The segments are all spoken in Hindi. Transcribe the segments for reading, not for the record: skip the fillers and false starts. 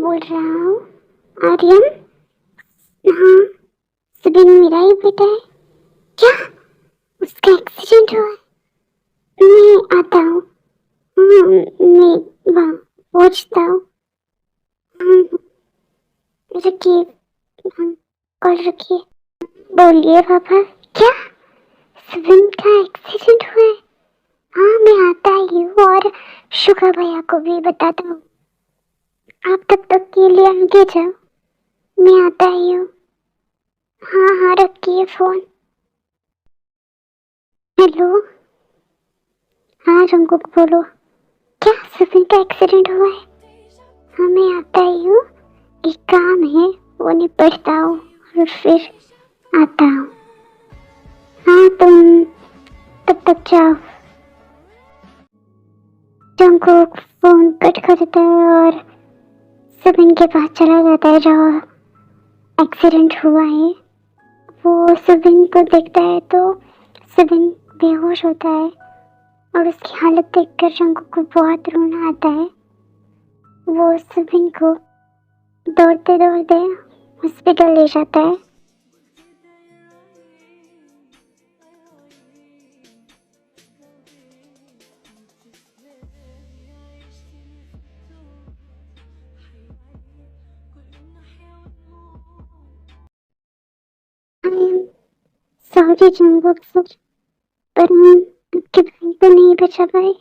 बोल रहा हूँ। आर्यन, हाँ, सुबिन मेरा ही बेटा है। क्या? उसका एक्सीडेंट हुआ है? मैं आता हूँ। हाँ, मैं वहाँ पहुँचता हूँ। हाँ, रखिए। हाँ, कॉल रखिए। बोलिए पापा। क्या? सुबिन का एक्सीडेंट हुआ है? हाँ, मैं आता ही हूँ और शुगा भैया को भी बताता हूँ। आप तब तक के लिए आगे जाओ, मैं आता ही हूँ। हाँ हाँ, रखिए फोन। हेलो। हाँ जंकुक बोलो। क्या सुबिन का एक्सीडेंट हुआ है? हाँ, मैं आता ही हूँ। एक काम है, वो निपटता हूँ और फिर आता हूँ। हाँ, तुम तब तक जाओ। जंकुक फोन कट कर देता है और सुबिन के पास चला जाता है जहाँ एक्सीडेंट हुआ है। वो सुबिन को देखता है तो सुबिन बेहोश होता है और उसकी हालत देखकर जंकुक को बहुत रोना आता है। वो सुबिन को दौड़ते दौड़ते हॉस्पिटल ले जाता है। सॉरी जंकुक सर, पर हम आपके भाई को नहीं बचा पाए।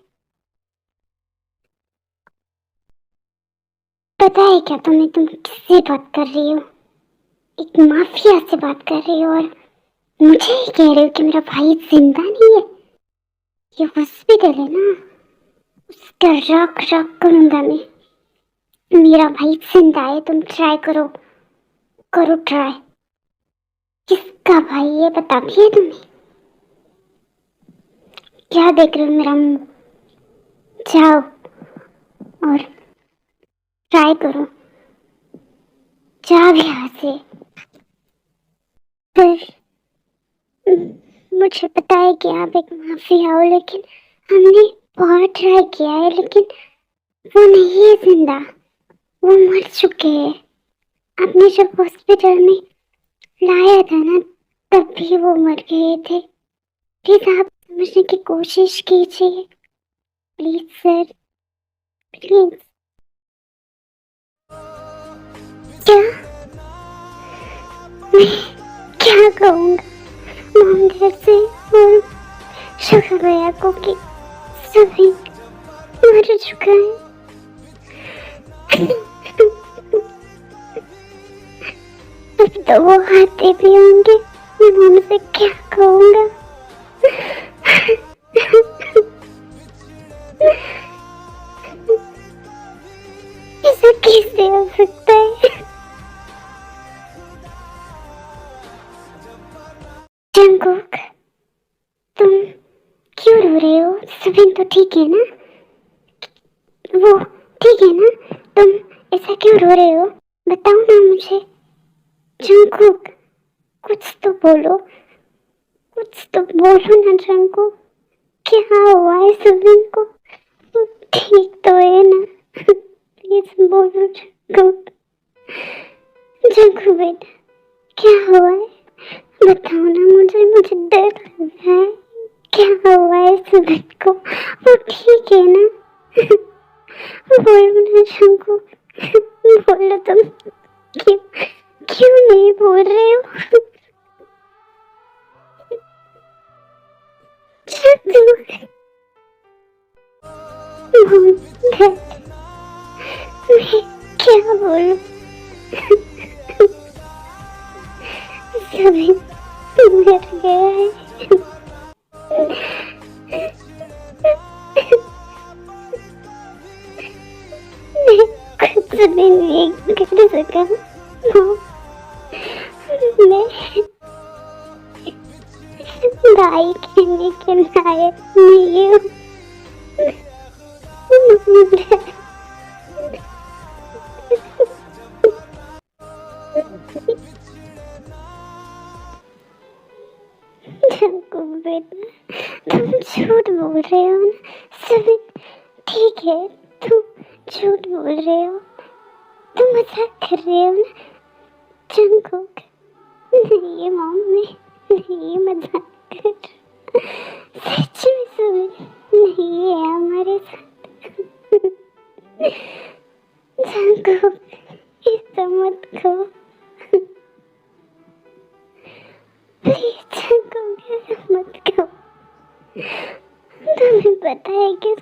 पता है क्या तुम्हें, तुम किससे बात कर रही हो? एक माफिया से बात कर रही हो और मुझे ही कह रहे हो कि मेरा भाई जिंदा नहीं है। ये हॉस्पिटल है ना, उसका रख रख करूंगा मैं। मेरा भाई जिंदा है, तुम ट्राई करो, करो ट्राई। किसका भाई है बता भी है तुम्हें? क्या देख रहे हो मेरा मुंह? जाओ और ट्राई करो, जाओ यहाँ से। पर मुझे पता है कि आप एक माफिया हो, लेकिन हमने बहुत ट्राई किया है, लेकिन वो नहीं है जिंदा, वो मर चुके हैं। आपने जब हॉस्पिटल में लाया था ना, तब भी वो मर गए थे। प्लीज आप समझने की कोशिश कीजिए, प्लीज सर, प्लीज। क्या? मैं क्या कहूँगा मॉम डैड से और शुगर भैया को कि सभी मर चुका है? अब तो वो आते भी होंगे, मैं मॉम से क्या कहूँगा? ऐसा कैसे हो सकता है? जंकुक, तुम क्यों रो रहे हो? सुबिन तो ठीक है ना? वो ठीक है ना? तुम ऐसा क्यों रो रहे हो? बताओ ना मुझे। जंकुक, कुछ तो बोलो, कुछ तो बोलो ना जंकुक। क्या हुआ है सुबिन को? वो ठीक तो है ना? प्लीज बोलो जंकुक। जंकुक बेटा, क्या हुआ है? बताओ ना मुझे, मुझे डर लग रहा है। क्या हुआ है सुबिन को? वो ठीक है ना? बोलो ना शंकु, बोलो तुम। क्यों क्यों नहीं बोल रहे हो? मैं क्या बोलूं? सभी मर गया है। मैं कुछ भी नहीं कर सका। मैं भाई कहने के लायक नहीं हूँ। बेटा, तुम झूठ बोल रहे हो ना? सभी ठीक है, तुम झूठ बोल रहे हो। तुम मजाक कर रहे हो ना जंगकुक? नहीं मॉम, मैं नहीं मजाक कर, सच में सुबह नहीं है हमारे साथ। जंगकुक ऐसा मत कहो प्लीज, जंगकुक ऐसा मत कहो। तुम्हें पता है कि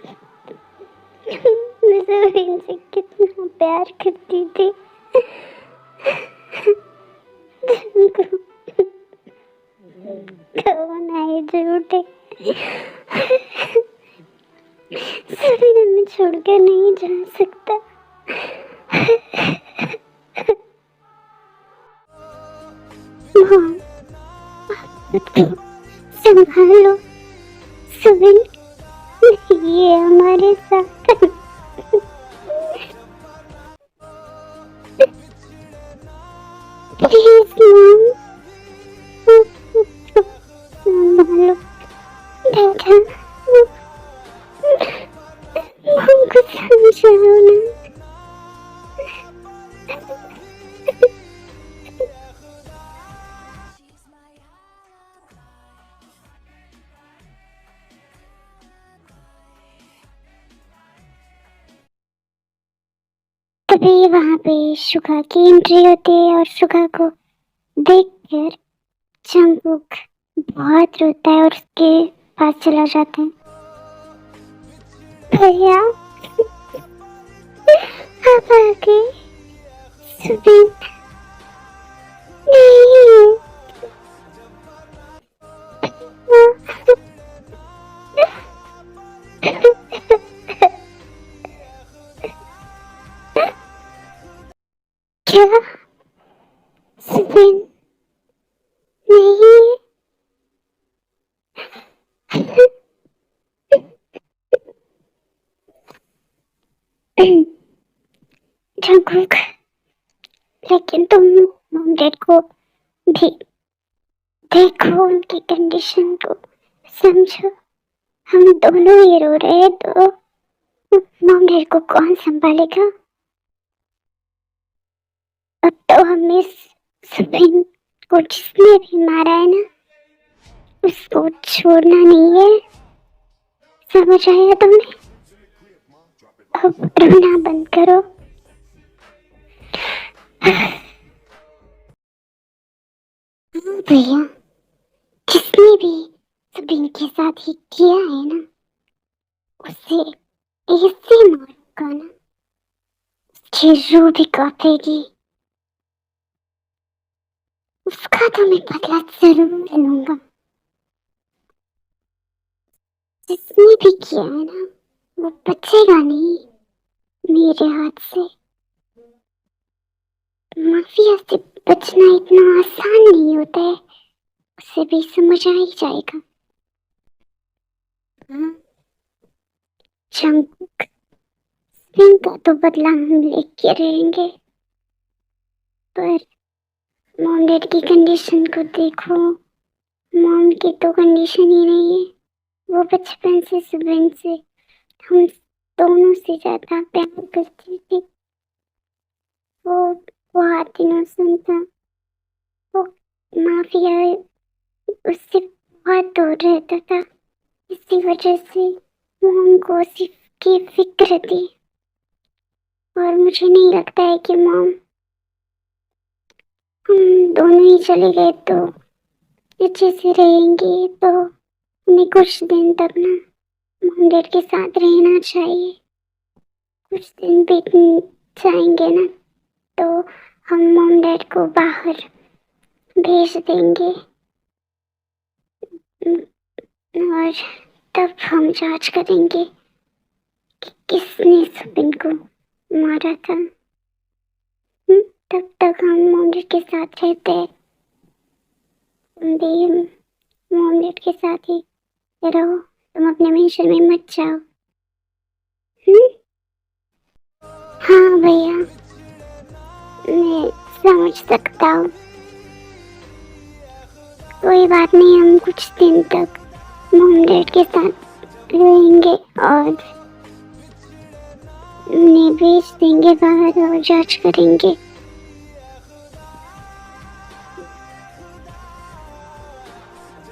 मैं सुबह से कितना प्यार करती थी। कौन है झूठे? सभी हमें छोड़कर नहीं जा सकता। मॉम, संभालो, सुबिन नहीं है हमारे साथ। प्लीज मॉम, संभालो बेटा, मॉम को समझाओ ना। तभी वहाँ पे शुगा की एंट्री होती है और शुगा को देखकर जंगकुक बहुत रोता है और उसके पास चला जाता है। भैया आप आ गए। सुबिन नहीं। क्या? सुबिन नहीं। जंगकुक, लेकिन तुम मॉम डैड को भी देखो, उनकी कंडीशन को समझो। हम दोनों ही रो रहे हैं तो मॉम डैड को कौन संभालेगा? अब तो हमें सुबिन को जिसने भी मारा है ना, उसको छोड़ना नहीं है, समझ आया तुम्हें? अब रोना बंद करो। भैया, जिसने भी सुबिन के साथ ही किया है ना, उसे ऐसे मारूंगा ना, उसकी रूह भी कांपेगी। उसका तो मैं बदला जरूर लूंगा। जिसने भी किया है ना, वो बचेगा नहीं मेरे हाथ से। माफिया से बचना इतना आसान नहीं होता है, उसे भी समझ आ ही जाएगा। जंगकुक, इनका तो बदला हम लेके रहेंगे, पर मॉम डैड की कंडीशन को देखो। मॉम की तो कंडीशन ही नहीं है। वो बचपन से सुबिन से, हम दोनों से ज्यादा प्यार करती थी। वो बहुत इनोसेंट था। वो माफिया उससे बहुत दूर रहता था, इसी वजह से मॉम को उसी की फिक्र थी। और मुझे नहीं लगता है कि मॉम, हम दोनों ही चले गए तो अच्छे से रहेंगे। तो हमें कुछ दिन तक ना मॉम डैड के साथ रहना चाहिए। कुछ दिन बीत जाएंगे ना तो हम मॉम डैड को बाहर भेज देंगे और तब हम जांच करेंगे कि किसने सुबिन को मारा था। तब तक हम मॉम डैड के साथ रहते हैं। तुम भी मॉम डैड के साथ ही रहो, तुम अपने मेंशन में मत जाओ। हाँ भैया, मैं समझ सकता हूँ। कोई बात नहीं, हम कुछ दिन तक मॉम डैड के साथ रहेंगे और उन्हें भेज देंगे के बाहर और जांच करेंगे।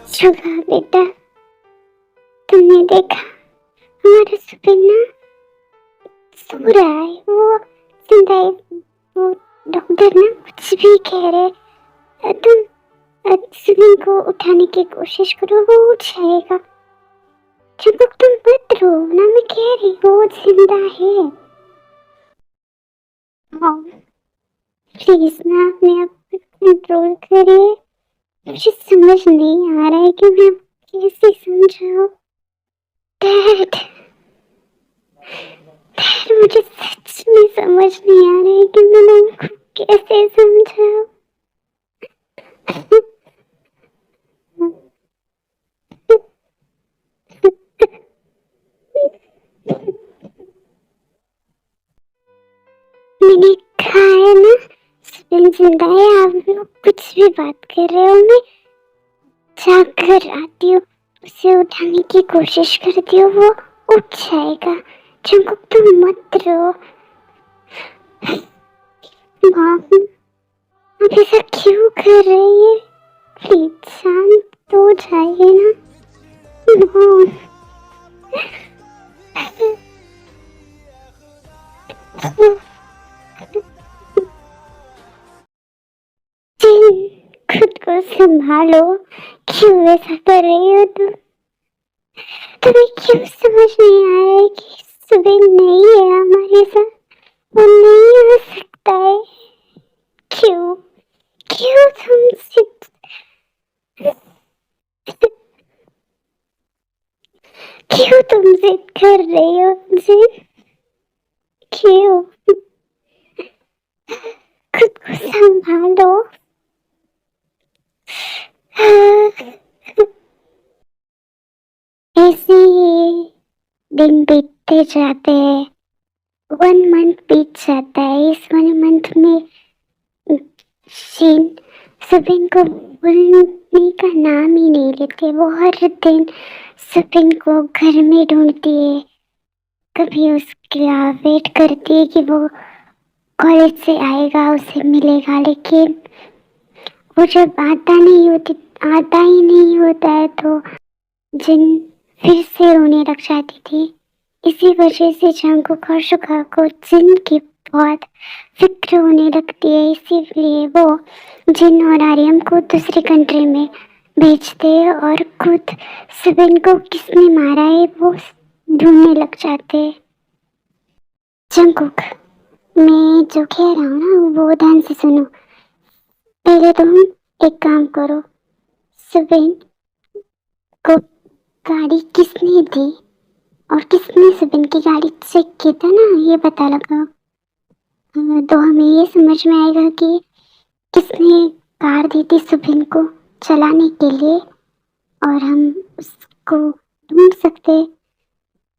शुभा बेटा, तुमने देखा हमारा सुबिन ना सो रहा है, वो जिंदा है। वो डॉक्टर ना कुछ भी कह रहे, तुम सुबिन को उठाने की कोशिश करो, वो उठ जाएगा। चुप, तुम मत रो ना, मैं कह रही हूँ वो जिंदा है। हाँ, प्लीज ना अपने आप पे कंट्रोल करिए। मुझे समझ नहीं आ रहा है कि मैं कैसे समझाऊं। डैड, मुझे सच में समझ नहीं आ रहा है कि मैं उनको कैसे समझाऊं। मैंने कहा है ना, सुबिन जिंदा है। आप लोग कुछ भी बात कर रहे हो, मैं जाकर आती हूँ, उसे उठाने की कोशिश करती हूँ, वो उठ जाएगा। जंकुक तुम मत रो। मॉम, आप ऐसा क्यों कर रही है? प्लीज शांत हो जाइए ना मॉम। खुद को संभालो। क्यों ऐसा कर रही हो तुम? तुम्हें क्यों समझ नहीं आ रहा है कि सुबह नहीं है हमारे साथ? वो नहीं आ सकता है। क्यों क्यों तुम जिद क्यों तुम जिद कर रही हो मुझसे? क्यों? खुद को संभालो। ऐसे ही दिन बीतते जाते हैं। 1 मंथ बीत जाता है। इस 1 मंथ में शीन सुबिन को भूलने का नाम ही नहीं लेते। वो हर दिन सुबिन को घर में ढूंढती है, कभी उसका वेट करती है कि वो कॉलेज से आएगा, उसे मिलेगा, लेकिन वो जब आता ही नहीं होता है तो जिन फिर से रोने लग जाती थी। इसी वजह से जंकुक और शुका को जिन की बहुत फिक्र होने लगती है, इसीलिए वो जिन और आर्यम को दूसरी कंट्री में भेजते हैं और खुद सुबिन को किसने मारा है वो ढूंढने लग जाते हैं। जंकुक, मैं जो कह रहा हूँ ना वो ध्यान से सुनो। पहले तुम एक काम करो, सुबिन को गाड़ी किसने दी और किसने सुबिन की गाड़ी चेक की था ना, ये पता लगाओ। तो हमें ये समझ में आएगा कि किसने कार दी थी सुबिन को चलाने के लिए, और हम उसको ढूंढ सकते।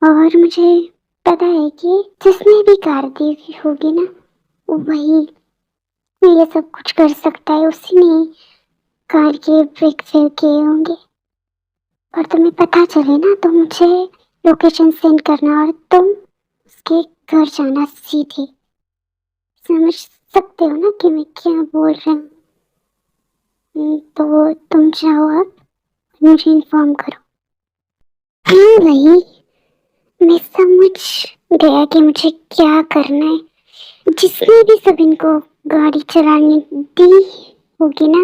और मुझे पता है कि जिसने भी कार दी होगी ना, वही ये सब कुछ कर सकता है। उसी ने कार के ब्रेक फेल किए होंगे। और तुम्हें पता चले ना तो मुझे लोकेशन सेंड करना, और तुम उसके घर जाना सीधे। समझ सकते हो ना कि मैं क्या बोल रहा हूँ? तो तुम जाओ, अब मुझे इन्फॉर्म करो। हाँ वही, मैं समझ गया कि मुझे क्या करना है। जिसने भी सुबिन को गाड़ी चलाने दी होगी ना,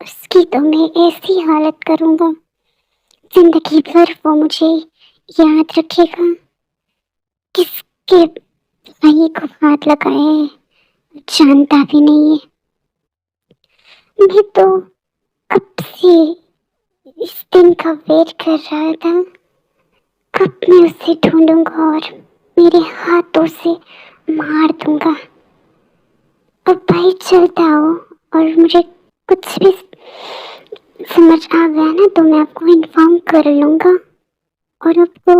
उसकी तो मैं ऐसी हालत करूँगा, जिंदगी भर वो मुझे याद रखेगा। किसके भाई को हाथ लगाया है जानता भी नहीं है। मैं तो कब से इस दिन का वेट कर रहा था, कब मैं उसे ढूंढूंगा और मेरे हाथों से मार दूंगा। अब भाई चलता हो, और मुझे कुछ भी समझ आ गया ना तो मैं आपको इन्फॉर्म कर लूंगा और आपको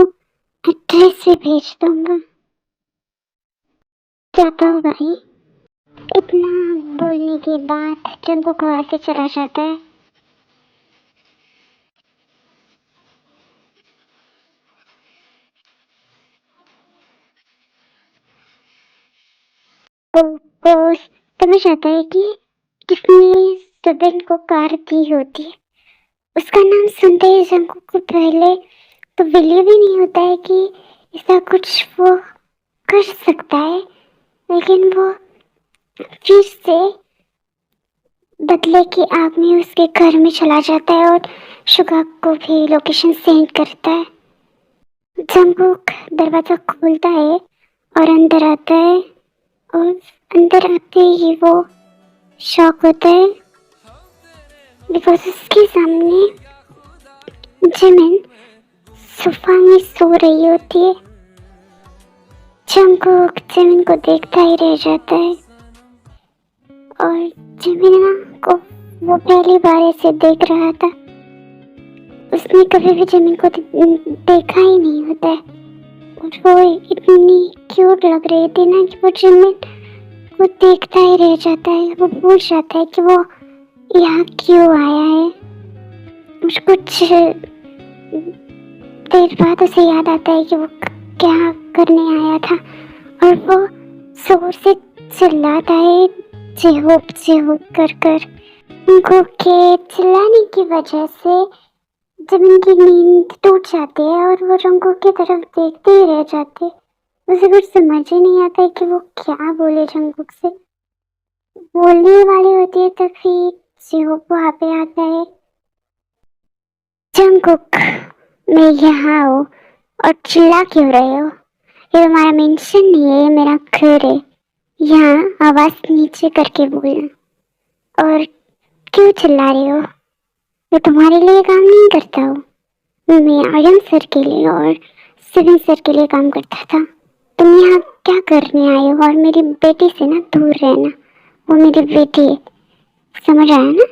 एड्रेस भी भेज दूंगा। जाता हूँ भाई। इतना बोलने के बाद चंपू को वहां से चला जाता है। वो समझ आता है कि किसने सुबिन को कार दी होती है। उसका नाम सुनते ही जंगकुक को पहले तो बिलीव ही नहीं होता है कि ऐसा कुछ वो कर सकता है, लेकिन वो फिर से बदले की आग में उसके घर में चला जाता है और शुगाक को भी लोकेशन सेंड करता है। जंगकुक दरवाजा खोलता है और अंदर आता है, और अंदर आते ही वो शॉक होता है बिकॉज उसके सामने जिमिन सोफा में सो रही होती है। जंगकुक जिमिन को देखता ही रह जाता है, और जिमिन को वो पहली बार ऐसे देख रहा था। उसने कभी भी जिमिन को देखा ही नहीं होता है, और वो इतनी क्यूट लग रही थी ना कि वो जिमिन को देखता ही रह जाता है। वो भूल जाता है कि वो यहाँ क्यों आया है। कुछ देर बाद उसे याद आता है कि वो क्या करने आया था, और वो जोर से चिल्लाता है चेहूप कर कर। उनको के चिल्लाने की वजह से जिमिन की नींद टूट जाती है और वो रंगों की तरफ देखते ही रह जाते। उसे कुछ समझ ही नहीं आता है कि वो क्या बोले जंगकुक से। बोलने वाली होती है तभी चेहूप वहाँ पे आता है। जंगकुक, मैं यहाँ हूँ और चिल्ला क्यों रहे हो? ये तुम्हारा मेंशन नहीं है, ये मेरा घर है। यहाँ आवाज नीचे करके बोलना। और क्यों चिल्ला रहे हो? मैं तुम्हारे लिए काम नहीं करता हूँ, मैं आर्यन सर के लिए और सिविन सर के लिए काम करता था। तुम यहाँ क्या करने आए हो? और मेरी बेटी से ना दूर रहना, वो मेरी बेटी है, समझ आया ना?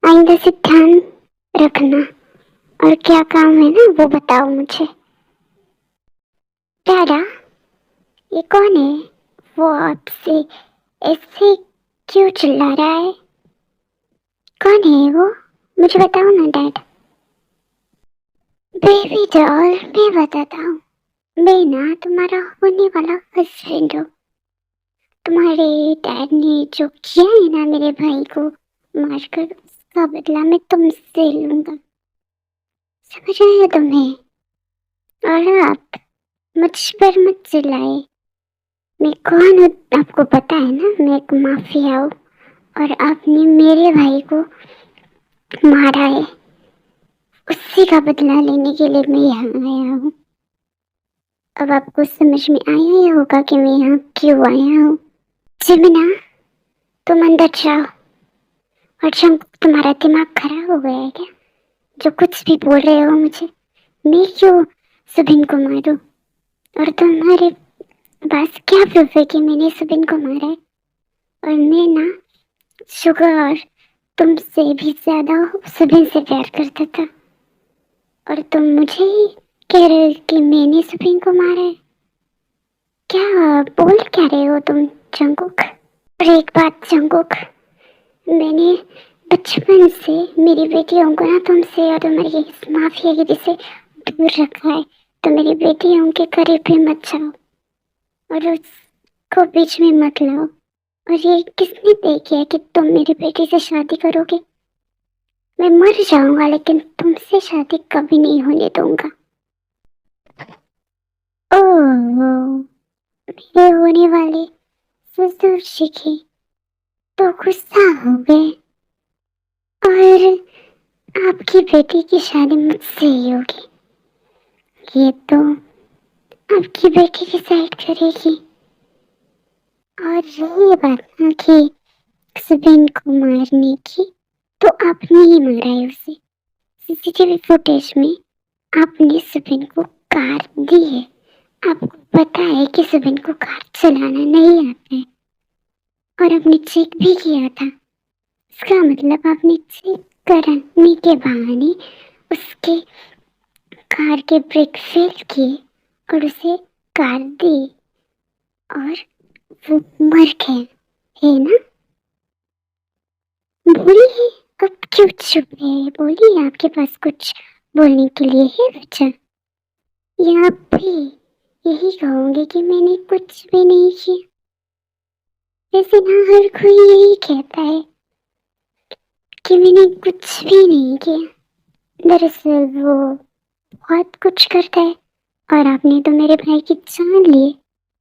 आइंदा से ध्यान रखना, और क्या काम है ना वो बताओ मुझे। दादा, ये कौन है? वो आपसे ऐसे क्यों चिल्ला रहा है? कौन है वो? मुझे बताओ ना डैड। बेबी डॉल, मैं बताता हूँ। मैं ना तुम्हारा होने वाला हस्बैंड हूँ। तुम्हारे डैड ने जो किया है ना मेरे भाई को मारकर, उसका बदला मैं तुमसे लूंगा। समझ आया तुम्हें? और आप मुझ पर मत चिल्लाए। मैं कौन हूँ आपको पता है ना? मैं एक माफिया हूँ, और आपने मेरे भाई को मारा है। उसी का बदला लेने के लिए मैं यहाँ आया हूँ। अब आपको समझ में आया ही होगा कि मैं यहाँ क्यों आया हूँ। जिमिना, तुम अंदर जाओ। और तुम्हारा दिमाग खराब हो गया है क्या? जो कुछ भी बोल रहे हो मुझे, मैं क्यों सुबिन को मारूं? और तुम्हारे पास क्या प्रूफ है कि मैंने सुबिन को मारा है? और मैं ना शुगर और तुमसे भी ज्यादा सुबिन से प्यार करता था, और तुम मुझे ही कह रहे हो कि मैंने सुबिन को मारा है? क्या बोल क्या रहे हो तुम जंगकुक? और एक बात जंगकुक, मैंने बचपन से मेरी बेटियों को ना तुमसे और तुम्हारी इस माफियागिरी से दूर रखा है। तो मेरी बेटियों के करीब भी मत जाओ, और उसको बीच में मत लाओ। और ये किसने तय किया कि तुम मेरी बेटी से शादी करोगे? मैं मर जाऊंगा लेकिन तुमसे शादी कभी नहीं होने दूंगा। ओह, मेरे होने वाले ससुर जी की तो गुस्सा हो गए, और आपकी बेटी की शादी मुझसे ही होगी। ये तो आपकी बेटी डिसाइड करेगी। और रही बात ना कि सुबिन को मारने की, तो आपने ही मारा है उसे। सीसीटीवी फुटेज में आपने सुबिन को कार दी है। आपको पता है कि सुबिन को कार चलाना नहीं आता है, और आपने चेक भी किया था। इसका मतलब आपने चेक करने के बहाने उसके कार के ब्रेक फेल किए और उसे कार दी, और वो मर गया, है ना? बोलिए, अब क्यों चुप है? बोलिए, आपके पास कुछ बोलने के लिए है बच्चा? या आप भी यही कहोगे कि मैंने कुछ भी नहीं किया? वैसे ना हर कोई यही कहता है कि मैंने कुछ भी नहीं किया। दरअसल वो बहुत कुछ करता है और आपने तो मेरे भाई की जान ली।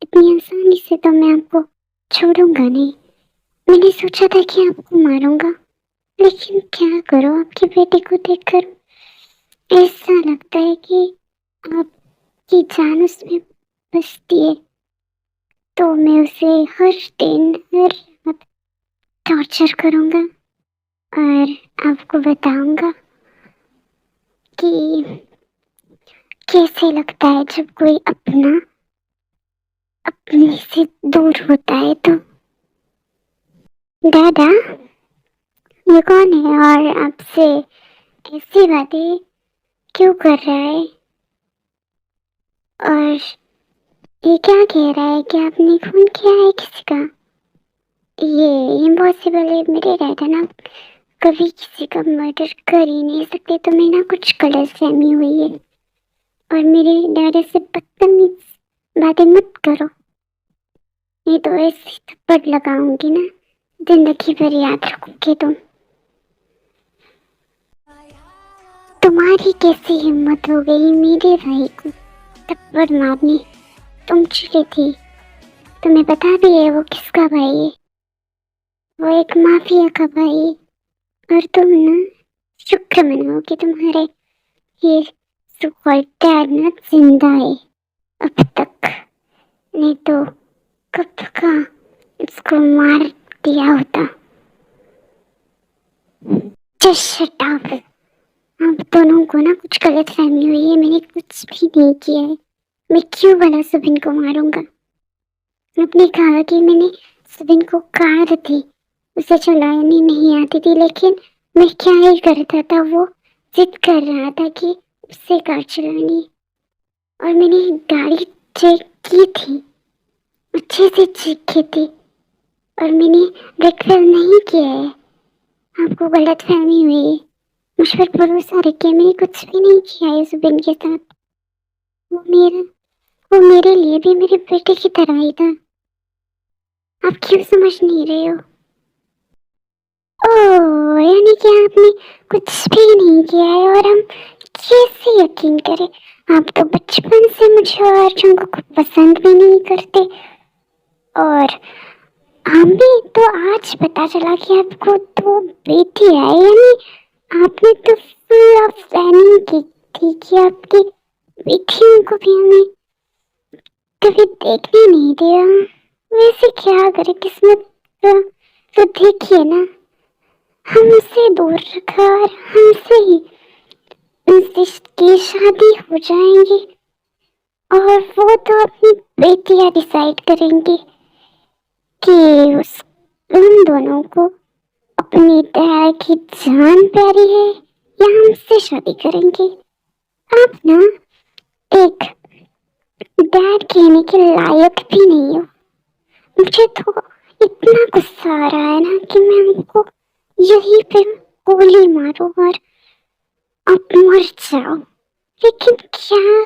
इतनी आसानी से तो मैं आपको छोड़ूंगा नहीं। मैंने सोचा था कि आपको मारूंगा, लेकिन क्या करो, आपके बेटे को देखकर ऐसा लगता है कि आपकी जान उसमें बसती है। तो मैं उसे हर दिन हर रात टॉर्चर करूंगा और आपको बताऊंगा कि कैसे लगता है जब कोई अपना अपने से दूर होता है। तो दादा, ये कौन है और आपसे ऐसी बातें क्यों कर रहा है? और ये क्या कह रहा है कि आपने खून किया है किसी का? ये इम्पॉसिबल है मेरे डैडा ना, कभी किसी का मर्डर कर ही नहीं सकते। तो मैं ना कुछ गलतफहमी हुई है और मेरे डैडा से बदतमीज बातें मत करो, नहीं तो ऐसे थप्पड़ लगाऊंगी ना, जिंदगी भर याद रखोगे तुम। तुम्हारी कैसी हिम्मत हो गई मेरे भाई को थप्पड़ मारनी? तुम चिढ़ी थी, तुम्हें पता भी है वो किसका भाई है? वो एक माफिया का भाई है। और तुम ना शुक्र मनाओ कि तुम्हारे ये सुकॉल्ड डैड ना जिंदा है अब तक, नहीं तो कब का उसको मार दिया होता। Just shut up. आप दोनों को ना कुछ गलत फहमी हुई है, मैंने कुछ भी नहीं किया है। मैं क्यों भला सुबिन को मारूंगा? आपने कहा कि मैंने सुबिन को कार थी, उसे चलानी नहीं आती थी, लेकिन मैं क्या ही करता था, वो जिद कर रहा था कि उससे कार चलानी, और मैंने गाड़ी चेक की थी, अच्छे से चेक की थी, और मैंने ब्रेक फेल नहीं किया है। आपको गलत फहमी हुई है, मुझ पर भरोसा रखिए, मैंने कुछ भी नहीं किया है सुबिन के साथ। वो मेरा वो मेरे लिए भी मेरे बेटे की तरह ही था। आप क्यों समझ नहीं रहे हो? ओह, यानी कि आपने कुछ भी नहीं किया है और हम कैसे यकीन करें? आप तो बचपन से मुझे और अर्जुन को पसंद भी नहीं करते, और हमें तो आज पता चला कि आपको तो बेटी है। यानी आपने तो फुल ऑफ प्लानिंग की थी कि आपकी बेटियों को भी हमें कभी देखने नहीं दिया। वैसे क्या करे किस्मत का, तो देखिए ना, हमसे दूर रखा और हमसे ही उसकी शादी हो जाएंगी, और वो तो अपनी बेटियां डिसाइड करेंगी कि उस उन दोनों को अपनी दया की जान प्यारी है या हमसे शादी करेंगे। आप ना एक डैड कहने के लायक भी नहीं हो। मुझे तो इतना गुस्सा आ रहा है ना कि मैं आपको यहीं पे गोली मारूं और आप मर जाओ। लेकिन क्या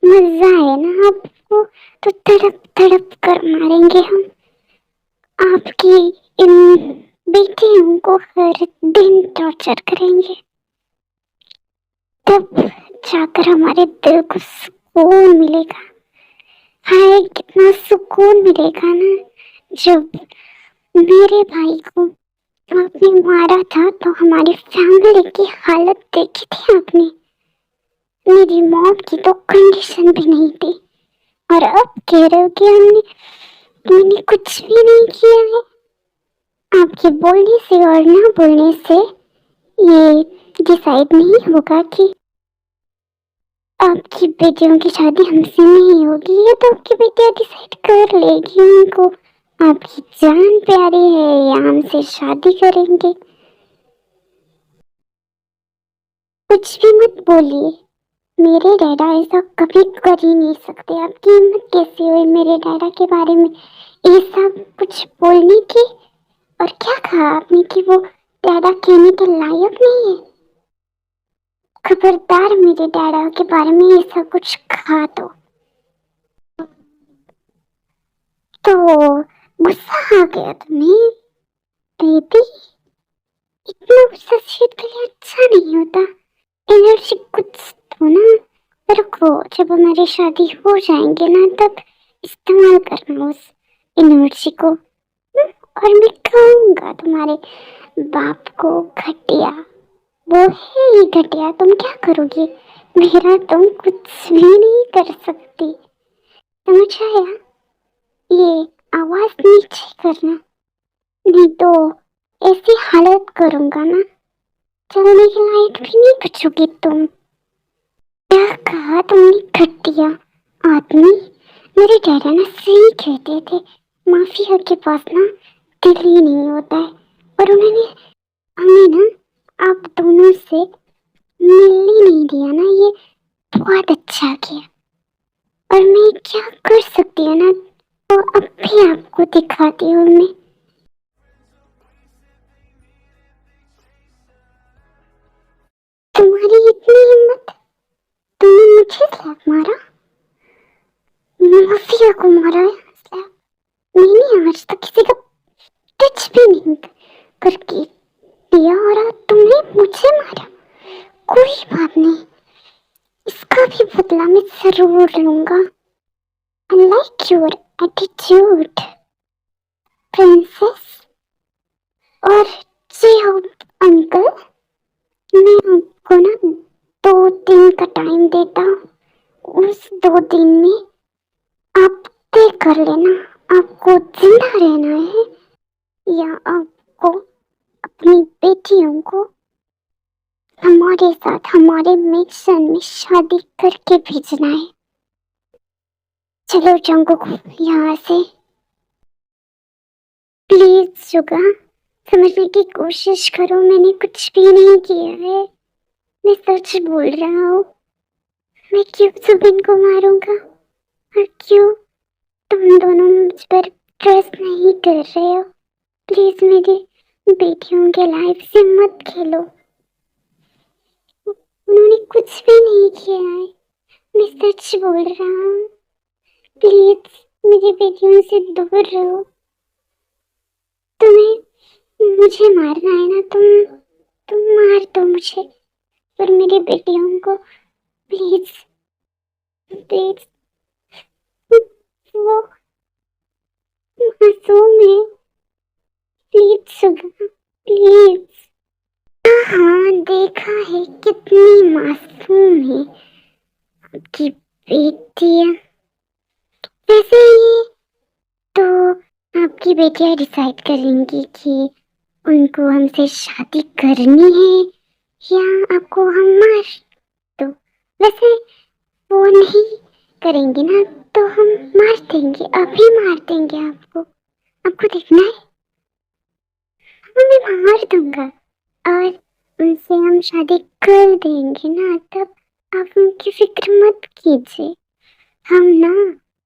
मजा है ना, आपको तो तड़प तड़प कर मारेंगे हम। आपकी इन बेटियों को हर दिन टॉर्चर करेंगे, तब जाकर हमारे दिल को सुकून मिलेगा। हाय, कितना सुकून मिलेगा ना, जब मेरे भाई को आपने मारा था तो हमारी फैमिली की हालत देखी थी आपने? मेरी मॉम की तो कंडीशन भी नहीं थी, और अब कह रहे हो कि मैंने कुछ भी नहीं किया है। आपके बोलने से और ना बोलने से ये डिसाइड नहीं होगा कि आपकी बेटियों की शादी हमसे नहीं होगी। ये तो आपकी बेटियां डिसाइड कर लेगी उनको आपकी जान प्यारी है या हमसे शादी करेंगे। कुछ भी मत बोलिए, मेरे डैडा ऐसा कभी कर ही नहीं सकते। आपकी हिम्मत कैसे हुई मेरे डैडा के बारे में ये सब कुछ बोलने की? और क्या कहा आपने कि वो डैडा कहने के लायक नहीं है? खबरदार मेरे डैडा के बारे में ऐसा कुछ कहा तो गुस्सा आ गया तुम्हें बेबी? इतना गुस्सा सेहत के लिए अच्छा नहीं होता। एनर्जी कुछ तो ना। रुको, जब हमारी शादी हो जाएंगे ना तब इस्तेमाल करना उस एनर्जी को। और मैं कहूँगा तुम्हारे बाप को घटिया। वो है ही घटिया। तुम क्या करोगी? मेरा तुम कुछ भी नहीं कर सकती। समझ आया? ये आवाज नीचे करना, नहीं तो ऐसी हालत करूंगा ना, चलने की लाइट भी नहीं बचोगी तुम। क्या कहा तुमने घटिया आदमी? मेरे डैडा ना सही कहते थे, माफिया के पास ना दिल ही नहीं होता है। और उन्होंने हमें ना आप दोनों से मिलने नहीं दिया ना, ये बहुत अच्छा किया। और मैं क्या कर सकती हूँ ना, तो अब भी आपको दिखाती हूँ मैं। तुम्हारी इतनी हिम्मत, तुमने मुझे स्लैप मारा? माफिया को मारा है स्लैप? मैंने आज तक किसी का टच भी नहीं करके दिया और आज तुमने मुझे मारा। कोई बात नहीं, इसका भी बदला मैं जरूर लूंगा। I like your attitude, princess। और जी हाँ अंकल, मैं आपको ना 2 दिन का टाइम देता हूँ। उस 2 दिन में आप तय कर लेना, आपको जिंदा रहना है या आपको अपनी बेटियों को हमारे साथ हमारे मिशन में शादी करके भेजना है। चलो जंगुक, यहाँ से प्लीज शुगा, समझने की कोशिश करो। मैंने कुछ भी नहीं किया है, मैं सच बोल रहा हूँ। मैं क्यों सुबिन को मारूंगा? और क्यों तुम दोनों मुझ पर ट्रस्ट नहीं कर रहे हो? प्लीज मेरी बेटियों के लाइफ से मत खेलो। उन्होंने कुछ भी नहीं किया है, मैं सच बोल रहा हूँ। प्लीज मेरी बेटियों से दूर रहो। तुम्हें मुझे मारना है ना, तुम मार दो मुझे, पर मेरी बेटियों को प्लीज प्लीज। वो मासूम है, प्लीज शुगा प्लीज। हाँ देखा है कितनी मासूम है आपकी बेटियां। वैसे ये तो आपकी बेटियां डिसाइड करेंगी कि उनको हमसे शादी करनी है या आपको हम मार दो। वैसे वो नहीं करेंगे ना तो हम मार देंगे, अभी मार देंगे आपको। आपको देखना है? मैं मार दूंगा और उनसे हम शादी कर देंगे ना, तब आप उनकी फिक्र मत कीजिए। हम ना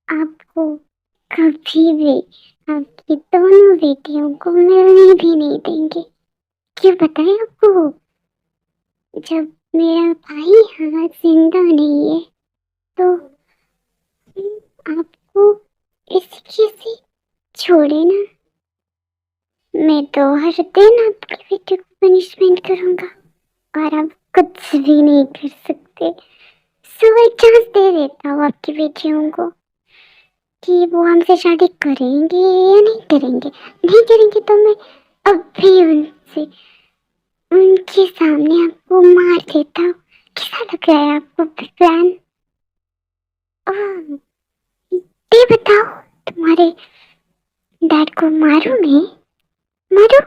आपको कभी भी आपकी दोनों बेटियों को मिलने भी नहीं देंगे। क्यों बताएं आपको? जब मेरा भाई यहाँ जिंदा नहीं है तो आपको इसके से छोड़े ना, मैं तो हर दिन आपकी बेटी को पनिशमेंट करूंगा और आप कुछ भी नहीं कर सकते। सो एक चांस दे देता हूँ आपकी बेटियों को कि वो हमसे शादी करेंगे या नहीं करेंगे। नहीं करेंगे तो मैं अब भी उनसे उनके सामने आपको मार देता हूँ। कैसा लग रहा है आपको प्लान? ये बताओ, तुम्हारे डैड को मारूं मैं? मारूं?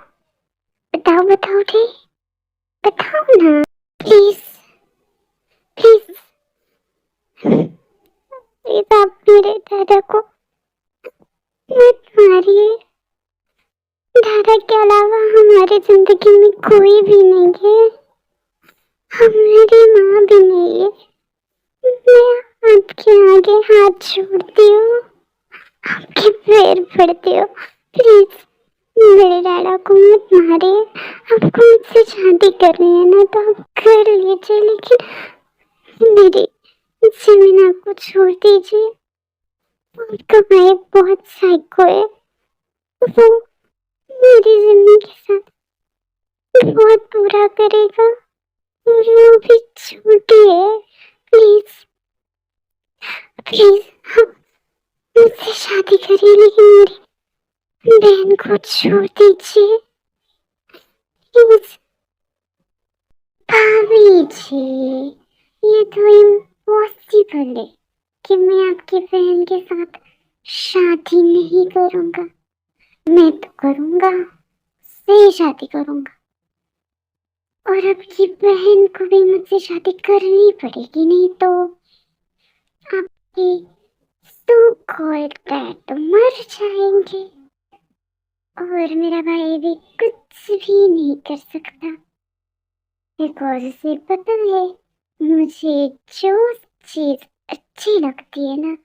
बताओ बताओ रे, बताओ ना प्लीज प्लीज। प्लीज आप मेरे दादा को मत मारिए। दादा के अलावा हमारी जिंदगी में कोई भी नहीं है, हमारी माँ भी नहीं है। मैं आपके आगे हाथ जोड़ती हूँ, आपके पैर पड़ती हूँ, प्लीज मेरे डैडा को मत मारे। आपको मुझसे शादी करनी है ना तो आप कर लीजिए, लेकिन मेरी जमीना को छोड़ दीजिए। आपका भाई बहुत साइको है। वो मेरी जिम्मी के साथ बहुत बुरा करेगा और वो भी छोटी है। प्लीज प्लीज आप मुझसे शादी करिए, लेकिन मेरी बहन को छोड़ दीजिए प्लीज। भाभी जी, ये तो इम्पॉसिबल है कि मैं आपकी बहन के साथ शादी नहीं करूंगा। मैं तो करूंगा, से शादी करूंगा, और आपकी बहन को भी मुझसे शादी करनी पड़ेगी, नहीं तो आपकी सो कॉल्ड डैड मर जाएंगे और मेरा भाई भी कुछ भी नहीं कर सकता, बिकॉज उसे पता है मुझे जो चीज अच्छी लगती है ना,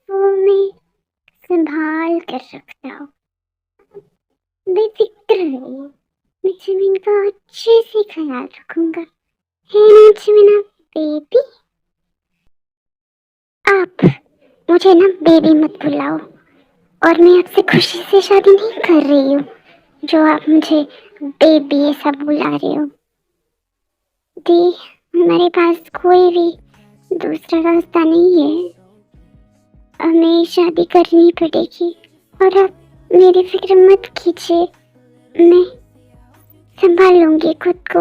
वो मैं संभाल कर रखता हूँ। बेफिक्र रहिए, मैं जमीन का अच्छे से ख्याल रखूंगा, है ना जमीना बेबी। आप मुझे ना बेबी मत बुलाओ, और मैं आपसे खुशी से शादी नहीं कर रही हूँ जो आप मुझे बेबी ऐसा बुला रहे हो। दी, हमारे पास कोई भी दूसरा रास्ता नहीं है, हमें शादी करनी पड़ेगी। और आप मेरी फिक्र मत कीजिए, मैं संभाल लूंगी खुद को।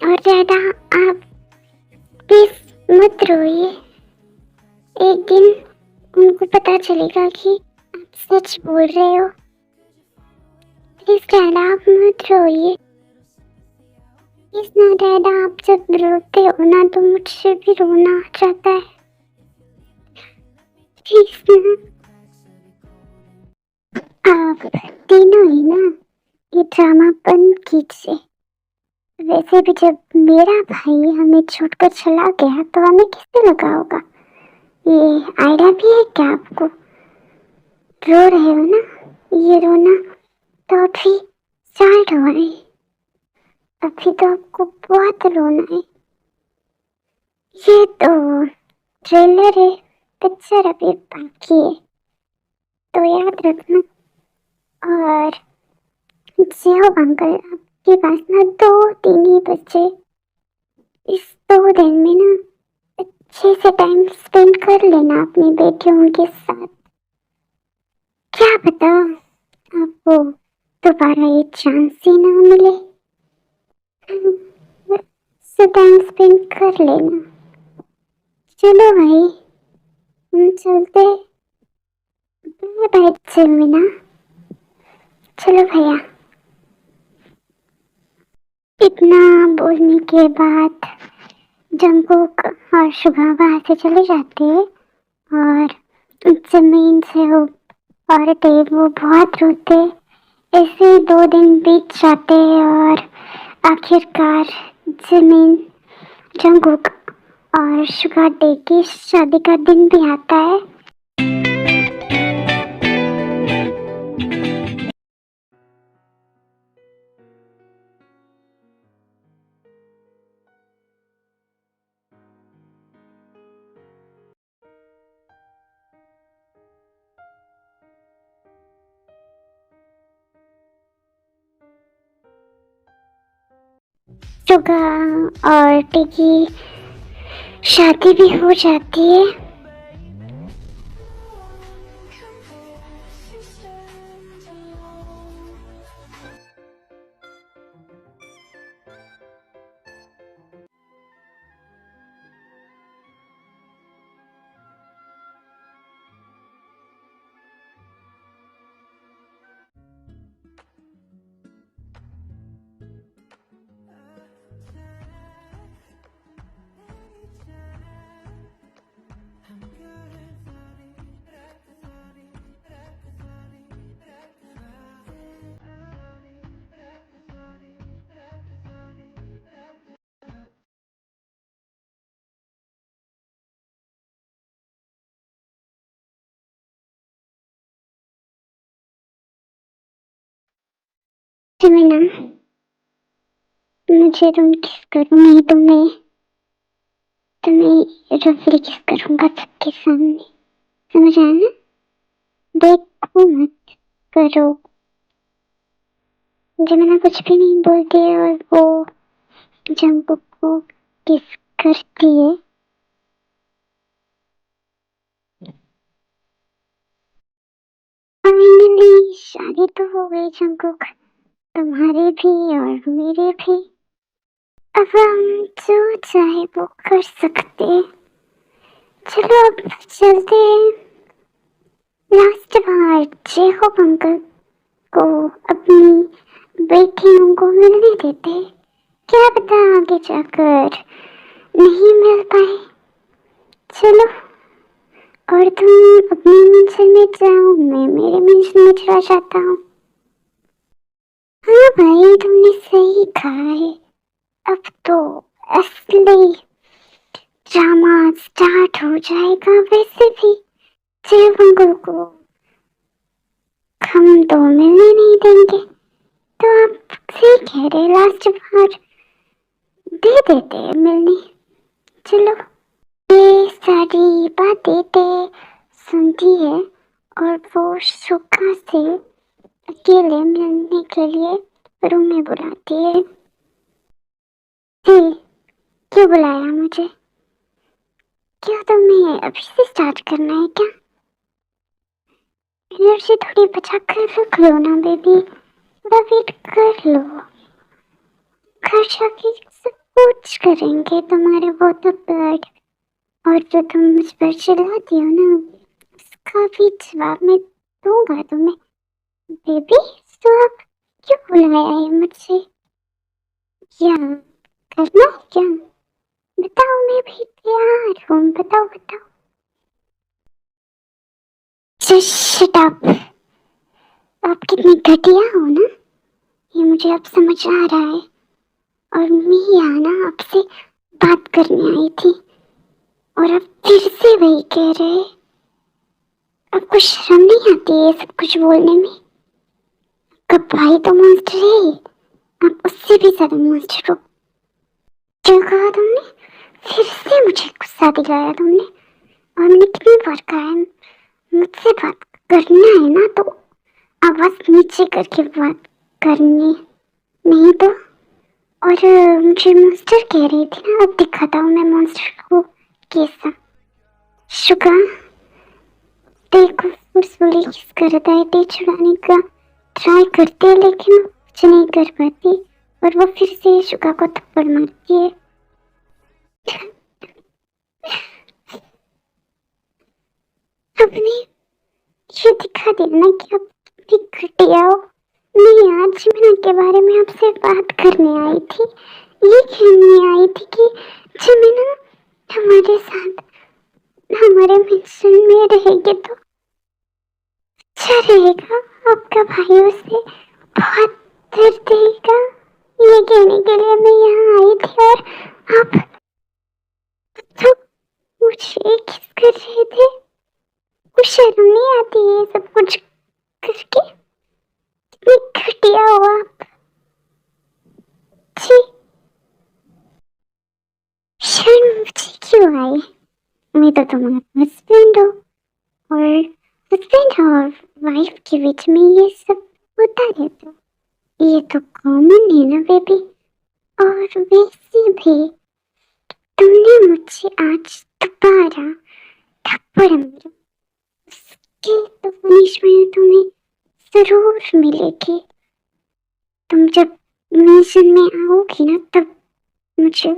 और ज्यादा आप प्लीज मत रोइए, एक दिन उनको पता चलेगा कि आप सच बोल रहे हो। प्लीज डैडा आप मत रोइए, प्लीज ना डैडा, आप जब रोते हो ना तो मुझसे भी रोना आ जाता है, प्लीज ना। आप तीनों ही ना ये ड्रामा बंद कीजिए। वैसे भी जब मेरा भाई हमें छोड़कर चला गया तो हमें किससे लगा होगा, ये आइडिया भी है क्या आपको? रो रहे हो ना, ये रोना तो अभी स्टार्ट हुआ है, अभी तो आपको बहुत रोना है। ये तो ट्रेलर है, पिक्चर अभी बाकी है, तो याद रखना। और जियो अंकल, आपके पास ना 2-3 ही बच्चे, इस 2 दिन में ना अच्छे से टाइम स्पेंड कर लेना अपनी बेटियों के साथ। क्या पता आपको दोबारा ये चांस ही ना मिले, से टाइम स्पेंड कर लेना। चलो भाई, हम चलते, बाय बाय जमीना। चलो भैया। इतना बोलने के बाद जंगकुक और शुभा वहां से चले जाते हैं, और जमीन से वो औरत है वो बहुत रोते। ऐसे 2 दिन बीत जाते हैं और आखिरकार जमीन, जंगकुक और शुगा डे की शादी का दिन भी आता है। शुगा और डे की शादी भी हो जाती है। जमीना, मुझे तुम किस करूँ, नहीं तो मैं तुम्हें रफली किस करूँगा सबके सामने, समझ आया ना? देख मत करो। जमुना कुछ भी नहीं बोलती है और वो जंगकुक को किस करती है। फाइनली शादी तो हो गई जंगकुक, तुम्हारे भी और मेरे भी। अब हम जो चाहे वो कर सकते। चलो अब चलते हैं। लास्ट बार जेकब अंकल को अपनी बेटियों को मिलने देते। क्या पता आगे जाकर नहीं मिल पाए। चलो, और तुम अपनी मंजिल में जाओ, मैं मेरे मंजिल में चला जाता हूँ। हाँ भाई, तुमने सही कहा है। अब तो असली ड्रामा स्टार्ट हो जाएगा। वैसे भी जेवंगल को हम तो मिलने नहीं देंगे, तो आप सही कह रहे। लास्ट बार दे देते हैं मिलने। चलो, ये सारी बातें ते सुनती है और वो शुका से अकेले मिलने के लिए रूम में बुलाती है। हे, क्यों बुलाया मुझे? क्या तुम्हें अभी से स्टार्ट करना है क्या? एनर्जी थोड़ी बचा कर रख लो ना बेबी, थोड़ा वेट कर लो। घर जाके सब कुछ करेंगे तुम्हारे वो तो ब्लड, और जो तुम मुझ पर चिल्लाती हो ना, उसका भी जवाब मैं दूंगा तुम्हें। बेबी, तो आप क्यों बुलाया है मुझे? क्या करना है क्या? बताओ, मैं भी तैयार हूँ। बताओ बताओ। Shut up. आप कितनी घटिया हो ना, ये मुझे अब समझ आ रहा है। और मैं यहाँ ना आपसे बात करने आई थी, और अब फिर से वही कह रहे। आपको शर्म नहीं आती है सब कुछ बोलने में? कब भाई तो मॉन्स्टर है, आप उससे भी ज्यादा मॉन्स्टर हो। क्या कहा तुमने? फिर से मुझे गुस्सा दिलाया तुमने। और मैंने कितनी बार कहा है, मुझसे बात करना है ना तो आवाज नीचे करके बात करनी, नहीं तो। और मुझे मॉन्स्टर कह रही थी ना, अब दिखाता हूँ मैं मॉन्स्टर को कैसा। शुगा देखो, फोर्सफुली किस करता है, टे छुड़ाने का ट्राई करते हैं, लेकिन कुछ नहीं कर पाती, और वो फिर से शुगा को थप्पड़ मारती है। अपने ये दिखा देना कि आप कितनी घटिया हो। मैं आज जिमिना के बारे में आपसे बात करने आई थी, ये कहने आई थी कि जिमिना हमारे साथ हमारे मिशन में रहेगी तो अच्छा रहेगा। आपका भाई उसे बहुत दर्द देगा, ये कहने के लिए मैं यहाँ आई थी। और आप तो मुझे किस कर रहे थे? कुछ शर्म नहीं आती है सब कुछ करके? कितनी घटिया हो आप। छी, शर्म मुझे क्यों आई? मैं तो तुम्हारा हस्बैंड हूँ, और हस्बैंड और वाइफ के बीच में ये सब होता रहता, ये तो कॉमन है ना बेबी। और वैसे भी तुमने मुझे आज दोबारा थप्पड़ मारा, उसकी तो पनिशमेंट तुम्हें जरूर मिलेगी। तुम जब मिशन में आओगी ना, तब मुझे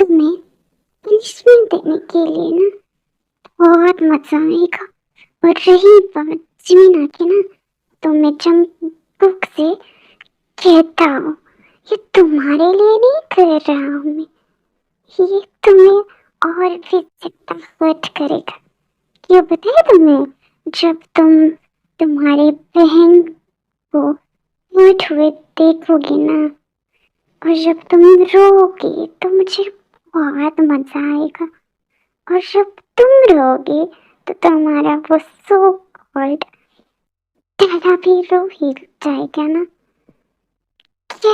तुम्हें पनिशमेंट देने के लिए ना बहुत मजा आएगा। और रही बात जीना की ना, तो मैं जंगकुक से कहता हूँ, ये तुम्हारे लिए नहीं कर रहा हूँ मैं, ये तुम्हें और भी ज्यादा हर्ट करेगा। क्यों पता है तुम्हें? जब तुम तुम्हारी बहन को हर्ट हुए देखोगी ना, और जब तुम रोओगी तो मुझे बहुत मजा आएगा। और जब तुम रोओगी तो तुम्हारा वो सो कॉल्ड दादा भी रो ही जाएगा ना। क्या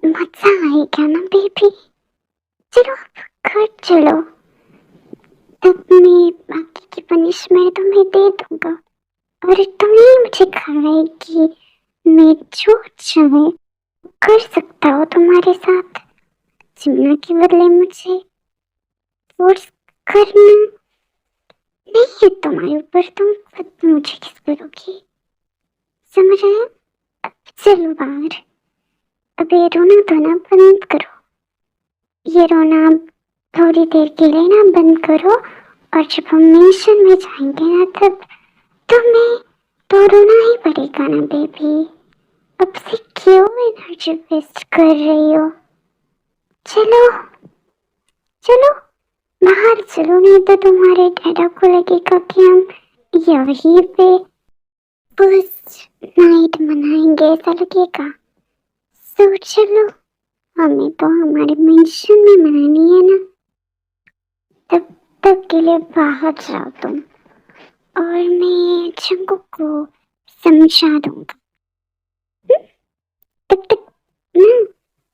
मजा आएगा ना बेबी? चलो घर चलो, तब मैं बाकी पनिशमेंट तुम्हें दे दूंगा और तुम्हें मुझे खाएगी। मैं जो चाहे कर सकता हूँ तुम्हारे साथ। जमुना के बदले मुझे फोर्स करना नहीं है तुम्हारे ऊपर, तुम खुद मुझे किस करोगी, समझ आया? अब चलो बाहर। अब ये रोना धोना बंद करो। ये रोना थोड़ी देर के लिए ना बंद करो, और जब हम मिशन में जाएंगे ना तब तुम्हें तो रोना ही पड़ेगा ना बेबी। अब से क्यों एनर्जी वेस्ट कर रही हो? चलो चलो बाहर चलो, नहीं तो तुम्हारे डैडा को लगेगा कि हम यहीं पे फर्स्ट नाइट मनाएंगे, ऐसा लगेगा। सो चलो, हमें तो हमारे मेंशन में मनानी है ना, तब तक के लिए बाहर जाओ तुम, और मैं चंकू को समझा दूंगा। तब तक ना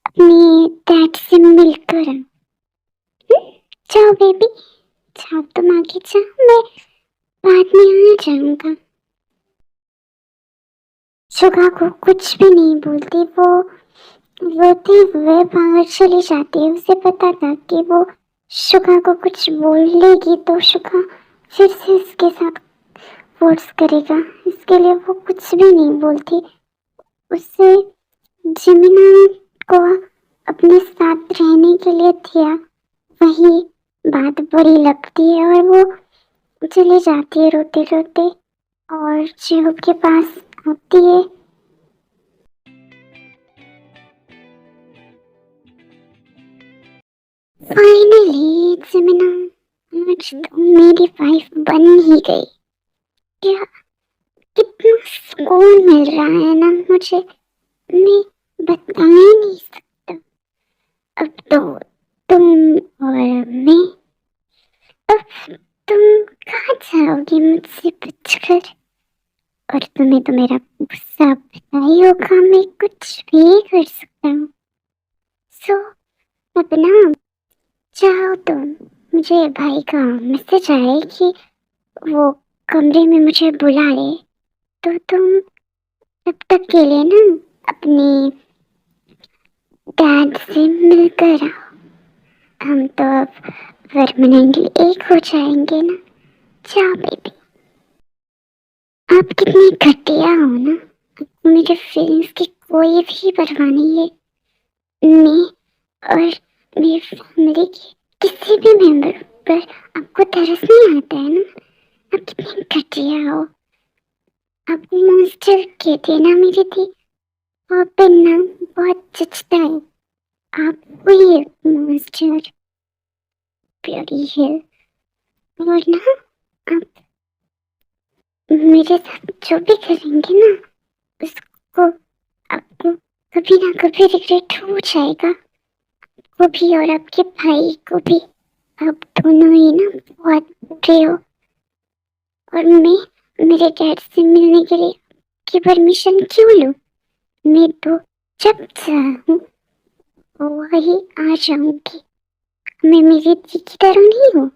अपने डैड से मिलकर आओ। जाओ बेबी, जाओ तुम आगे जाओ, मैं बाद में आ जाऊंगा। शुगा को कुछ भी नहीं बोलती, वो रोते हुए बाहर चली जाती है। उसे पता था कि वो शुगा को कुछ बोलेगी तो शुगा फिर से उसके साथ फोर्स करेगा, इसके लिए वो कुछ भी नहीं बोलती। उसे जमुना को अपने साथ रहने के लिए दिया, वही बात बुरी लगती है और वो चली जाती है रोते रोते, और चिहू के पास आती है। फाइनली जमुना, आज तो मेरी वाइफ बन ही गई। क्या कितना सुकून मिल रहा है ना मुझे, मैं बता ही नहीं सकता। अब तो तुम और मैं, अब तुम कहाँ जाओगी मुझसे बचकर? और तुम्हें तो मेरा गुस्सा पता ही होगा, मैं कुछ भी कर सकता हूँ। सो अब ना जाओ तुम, मुझे भाई का मैसेज आया कि वो कमरे में मुझे बुला ले, तो तुम तब तक के लिए ना अपने डैड से मिलकर आओ। हम तो अब परमानेंटली एक हो जाएंगे ना। जाओ बेबी। आप कितनी घटिया हो ना, आपको मेरे फीलिंग्स की कोई भी परवाह नहीं है। मैं और मेरी फैमिली के किसी भी मेंबर पर आपको तरस नहीं आता है ना? आप कितनी घटिया हो। आप मॉन्स्टर कहते ना मेरी थी, और पन्ना बहुत जचता है। आप वही मॉन्स्टर प्योरी है। और ना आप मेरे साथ जो भी करेंगे ना, उसको आपको कभी ना कभी रिग्रेट हो जाएगा। वो भी और आपके भाई को भी। आप दोनों ही ना बहुत बुरे हो, और मैं मेरे डैड से मिलने के लिए की परमिशन क्यों लूं? मैं तो जब चाहूँ वही आ जाऊंगी। मैं मेरी दी की तरह नहीं हूँ,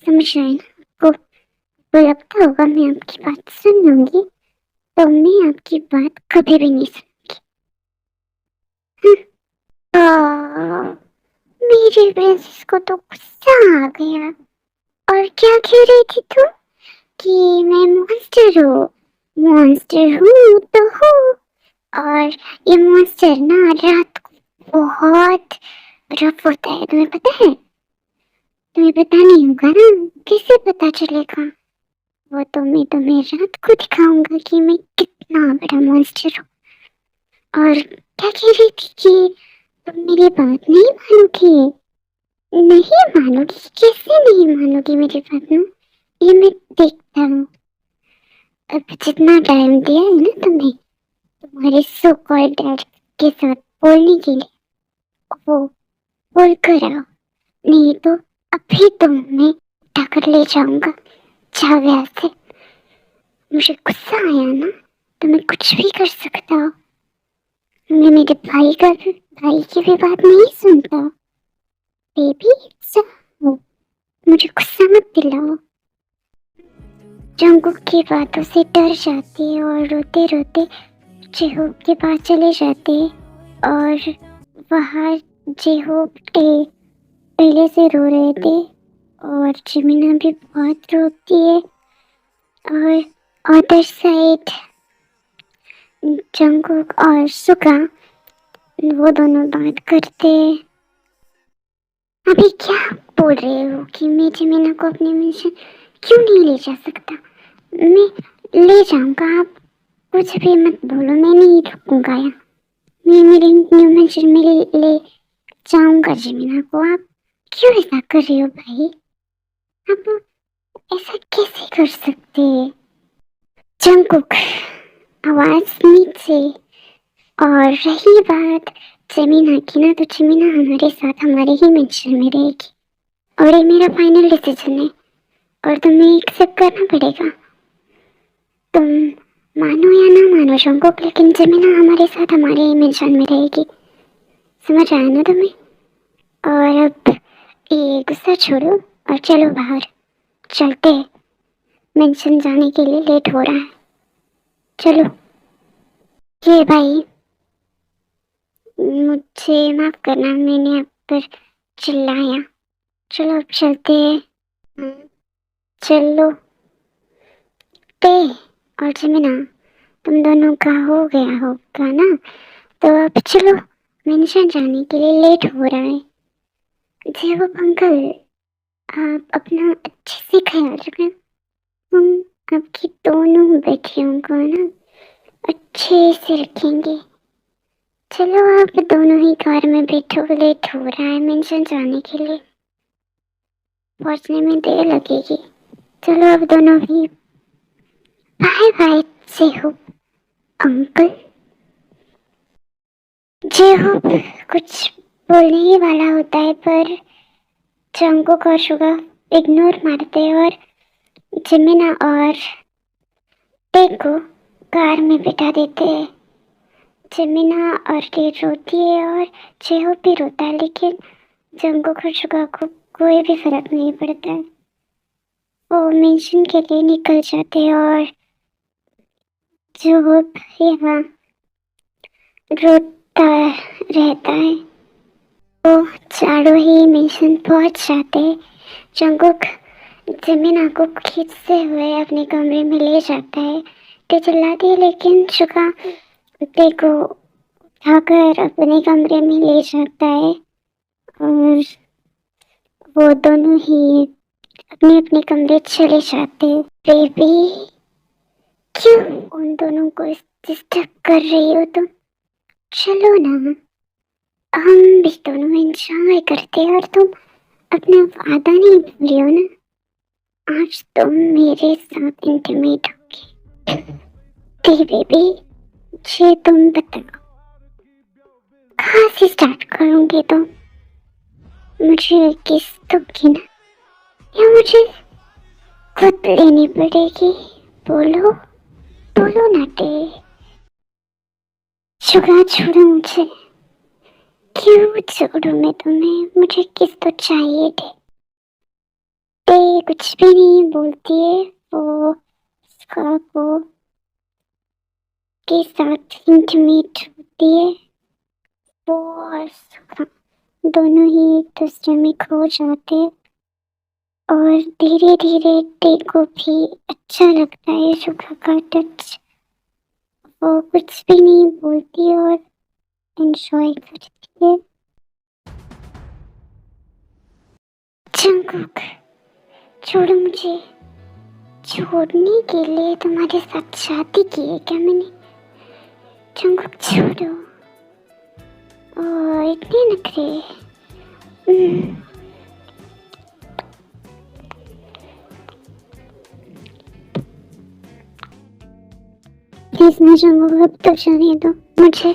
समझ रहे हैं ना? आपको लगता होगा मैं आपकी बात सुन लूंगी, तो मैं आपकी बात कभी भी नहीं सुनूंगी। मेरे प्रिंसेस को तो गुस्सा आ गया। और क्या कह रही थी तुम कि मैं मॉन्स्टर हूँ? मॉन्स्टर हूँ तो हूँ, और ये मॉन्स्टर ना रात को बहुत रफ होता है, तुम्हें पता है? तुम्हें पता नहीं होगा ना, कैसे पता चलेगा? वो तो मैं तुम्हें रात को दिखाऊंगा कि मैं कितना बड़ा मॉन्स्टर हूँ। और क्या कह रही थी कि तुम मेरी बात नहीं मानोगी? नहीं मानोगी? कैसे नहीं मानोगी मेरी बात ना? ये मैं देखता हूँ। अब जितना टाइम दिया है ना तुम्हें तुम्हारे सो कॉल्ड डैड के साथ बोलने के लिए, वो बोल कर आओ, नहीं तो अभी तुम्हें उठा कर ले जाऊंगा। जाओ यहाँ से। मुझे गुस्सा आया ना तो मैं कुछ भी कर सकता हूँ। मैं मेरे भाई की भी बात नहीं सुनता। बेबी जाओ, मुझे गुस्सा मत दिलाओ। जंगकुक की बातों से डर जाती है और रोते रोते जेहोप के पास चले जाते हैं। और वहाँ जेहोप पहले से रो रहे थे और जिमिना भी बहुत रोती है। और अदर साइड जंगकुक और सुगा वो दोनों बात करते हैं। अभी क्या बोल रहे हो कि मैं जिमिना को अपने मिशन क्यों नहीं ले जा सकता? मैं ले जाऊंगा, आप कुछ भी मत बोलो, मैं नहीं रुकूंगा यहाँ। मैं मेरे न्यू मिशन में ले जाऊंगा जिमिना को। आप क्यों ऐसा कर रहे हो भाई? आप ऐसा कैसे कर सकते हैं? जंगकुक आवाज नीचे। और रही बात जिमिना की ना, तो जिमिना हमारे साथ हमारे ही मिशन में रहेगी और ये मेरा फाइनल डिसीजन है और तुम्हें एक्सेप्ट करना पड़ेगा। तुम मानो या ना मानो जंगकुक, लेकिन जिमिना हमारे साथ हमारे ही मिशन में रहेगी। समझ आया ना तुम्हें? और अब ये गुस्सा छोड़ो और चलो बाहर चलते हैं। मिशन जाने के लिए लेट हो रहा है, चलो। ये भाई मुझे माफ करना, मैंने आप पर चिल्लाया। चलो अब चलते हैं। चलो पे और जिमिना, तुम दोनों का हो गया होगा ना, तो अब चलो, मिशन जाने के लिए लेट हो रहा है। जेवो अंकल, आप अपना अच्छे से ख्याल रखना। हम आपकी दोनों बेटियों को ना अच्छे से रखेंगे। चलो आप दोनों ही कार में बैठो, लेट हो रहा है मिशन जाने के लिए, पहुंचने में देर लगेगी। चलो आप दोनों ही बाय बाय जेहोप अंकल। जेहोप कुछ बोलने ही वाला होता है पर जंगकुक और सुगा इग्नोर मारते हैं और जिमिना और टे को कार में बिठा देते हैं। जिमिना और टे रोती है और जेहोप भी रोता है, लेकिन जंगकुक और सुगा को कोई भी फर्क नहीं पड़ता है। वो मिशन के लिए निकल जाते हैं और जेहोप यहाँ रोता रहता है। वो चारों ही मिशन पहुंच जाते हैं। जंगकुक जिमिना को खींचते हुए अपने कमरे में ले जाता है। टे चिल्लाती है, लेकिन सुगा टे को उठाकर अपने कमरे में ले जाता है और वो दोनों ही अपने अपने कमरे चले जाते हैं। बेबी, क्यों उन दोनों को डिस्टर्ब कर रही हो तुम? चलो ना, हम भी दोनों एंजॉय करते हैं और तुम अपना वादा नहीं भूली हो ना। आज तुम मेरे साथ इंटीमेट होगी। टी बेबी, मुझे तुम बताओ, कहाँ से स्टार्ट करोगे तुम? मुझे किस दोगी ना, या मुझे खुद लेनी पड़ेगी? बोलो बोलो ना टे। सुगा छोड़ो मुझे। क्यों छोड़ू मैं तुम्हें? मुझे किस तो चाहिए टे। टे कुछ भी नहीं बोलती है। वो सुगा को के साथ इंटीमेट होती है। वो और सुगा दोनों ही एक दूसरे में खो जाते हैं और धीरे धीरे टे को भी अच्छा लगता है सुगा का टच। वो कुछ भी नहीं बोलती और एंजॉय करती है। जंगकुक, छोड़ो मुझे। छोड़ने के लिए तुम्हारे साथ शादी की है क्या मैंने? जंगकुक छोड़ो। और इतने नखरे। प्लीज ना जंगकुक, अब तो जाने दो मुझे।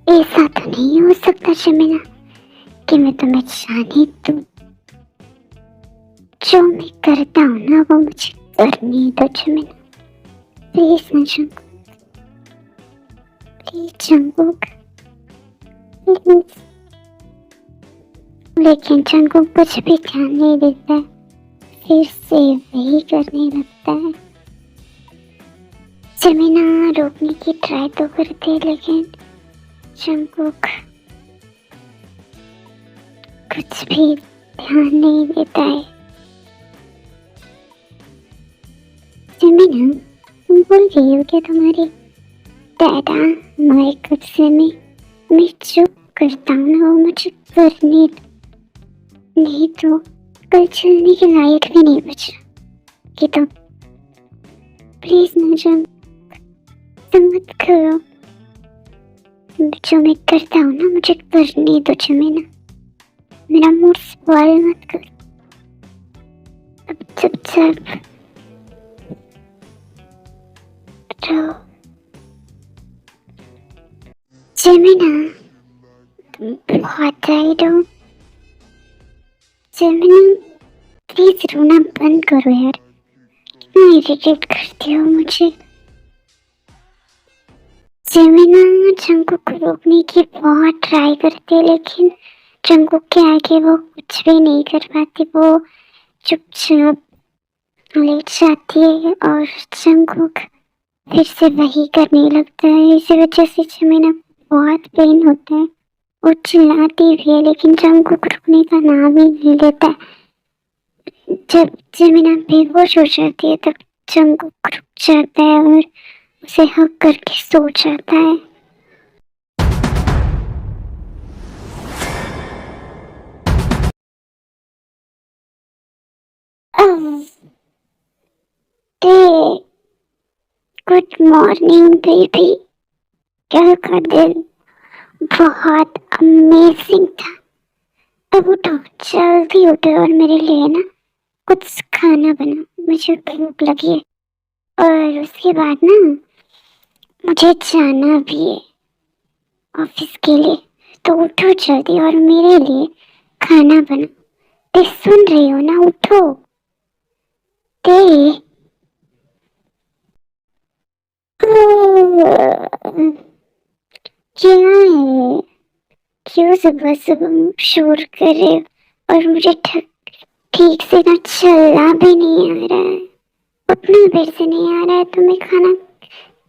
ऐसा तो नहीं हो सकता शमीना कि मैं तुम्हें जाने दूं। जो मैं करता हूँ ना वो मुझे करने दो शमीना। प्लीज ना जंगकुक, प्लीज जंगकुक, प्लीज। लेकिन जंगकुक कुछ भी ध्यान नहीं देता है, फिर से वही करने लगता है। जमीना रोकने की ट्राई तो करते लेकिन जंगकुक कुछ भी ध्यान नहीं देता है। जमीना, तुम भूल गई हो क्या तुम्हारे दादा हमारे गुस्से में मैं चुप करता हूँ ना, वो मुझे करने नहीं तो कल चलने के लायक भी नहीं बचा कि तुम प्लीज ना जंग मत करो। जो मैं करता हूँ ना मुझे करने दो जमीना, मेरा मूड स्पॉइल मत करो। अब चुपचाप रहो। जमीना, तुम बहुत टाइट हो। जमीना प्लीज रोना बंद करो यार, कितना इरिटेट करती हो मुझे। जमीना जंगकुक को रोकने की बहुत ट्राई करती है लेकिन जंगकुक के आगे वो कुछ भी नहीं कर पाती। वो चुपचाप लेट जाती है और जंगकुक फिर से वही करने लगता है। इसी वजह से जमीना बहुत पेन होता है। वो चिल्लाती भी है लेकिन जंगकुक रुकने का नाम ही नहीं लेता। जब जमीना बेहोश हो जाती है तब जंगकुक रुक जाता है और उसे हक करके सो जाता है। गुड मॉर्निंग बेबी, कल का दिन बहुत अमेजिंग था। अब उठो, जल्दी उठो और मेरे लिए ना कुछ खाना बनाओ, मुझे भूख लगी है। और उसके बाद ना मुझे जाना भी है ऑफिस के लिए, तो उठो जल्दी और मेरे लिए खाना बनाओ। ते सुन रही हो ना, उठो। ते क्या है, क्यों सुबह सुबह शोर कर रहे हो? और मुझे ठीक से ना चलना भी नहीं आ रहा है, उतना देर से नहीं आ रहा है, तो मैं खाना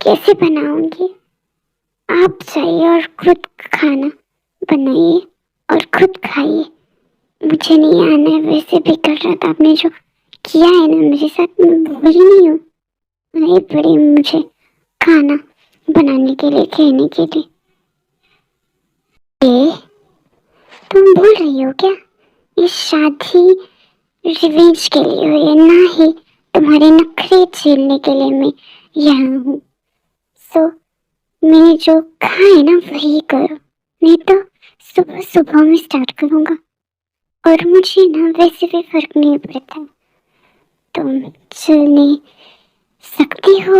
कैसे बनाऊंगी? आप जाइए और खुद खाना बनाइए और खुद खाइए। मुझे नहीं आना है, वैसे भी कर रहा था आपने जो किया है ना मेरे साथ, मैं भूली नहीं हूँ। नहीं पड़ी मुझे खाना बनाने के लिए, कहने के लिए। तुम भूल रही हो क्या, ये शादी रिवेंज के लिए हुई है, ना ही तुम्हारे नखरे झेलने के लिए मैं यहाँ हूँ। सो मैंने जो कहा है ना वही करो, नहीं तो सुबह सुबह में स्टार्ट करूँगा। और मुझे ना वैसे भी फर्क नहीं पड़ता तुम चलने सकती हो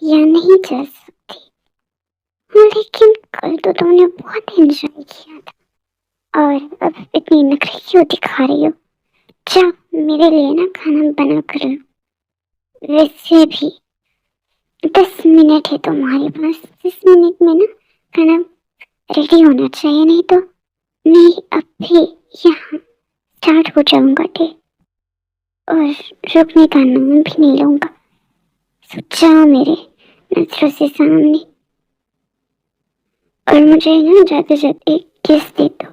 या नहीं चल सकती। हाँ, लेकिन कल तो तुमने बहुत एंजॉय किया था और अब इतनी नखरे क्यों दिखा रही हो? जाओ मेरे लिए ना खाना बना कर लो। वैसे भी 10 मिनट है तुम्हारे पास, 10 मिनट में ना खाना रेडी होना चाहिए, नहीं तो मैं अब भी यहाँ स्टार्ट हो जाऊंगा डे और रुकने का नाम भी नहीं लूंगा। सो जाओ मेरे नजरों से सामने और मुझे ना जाते जाते एक किस दे दो।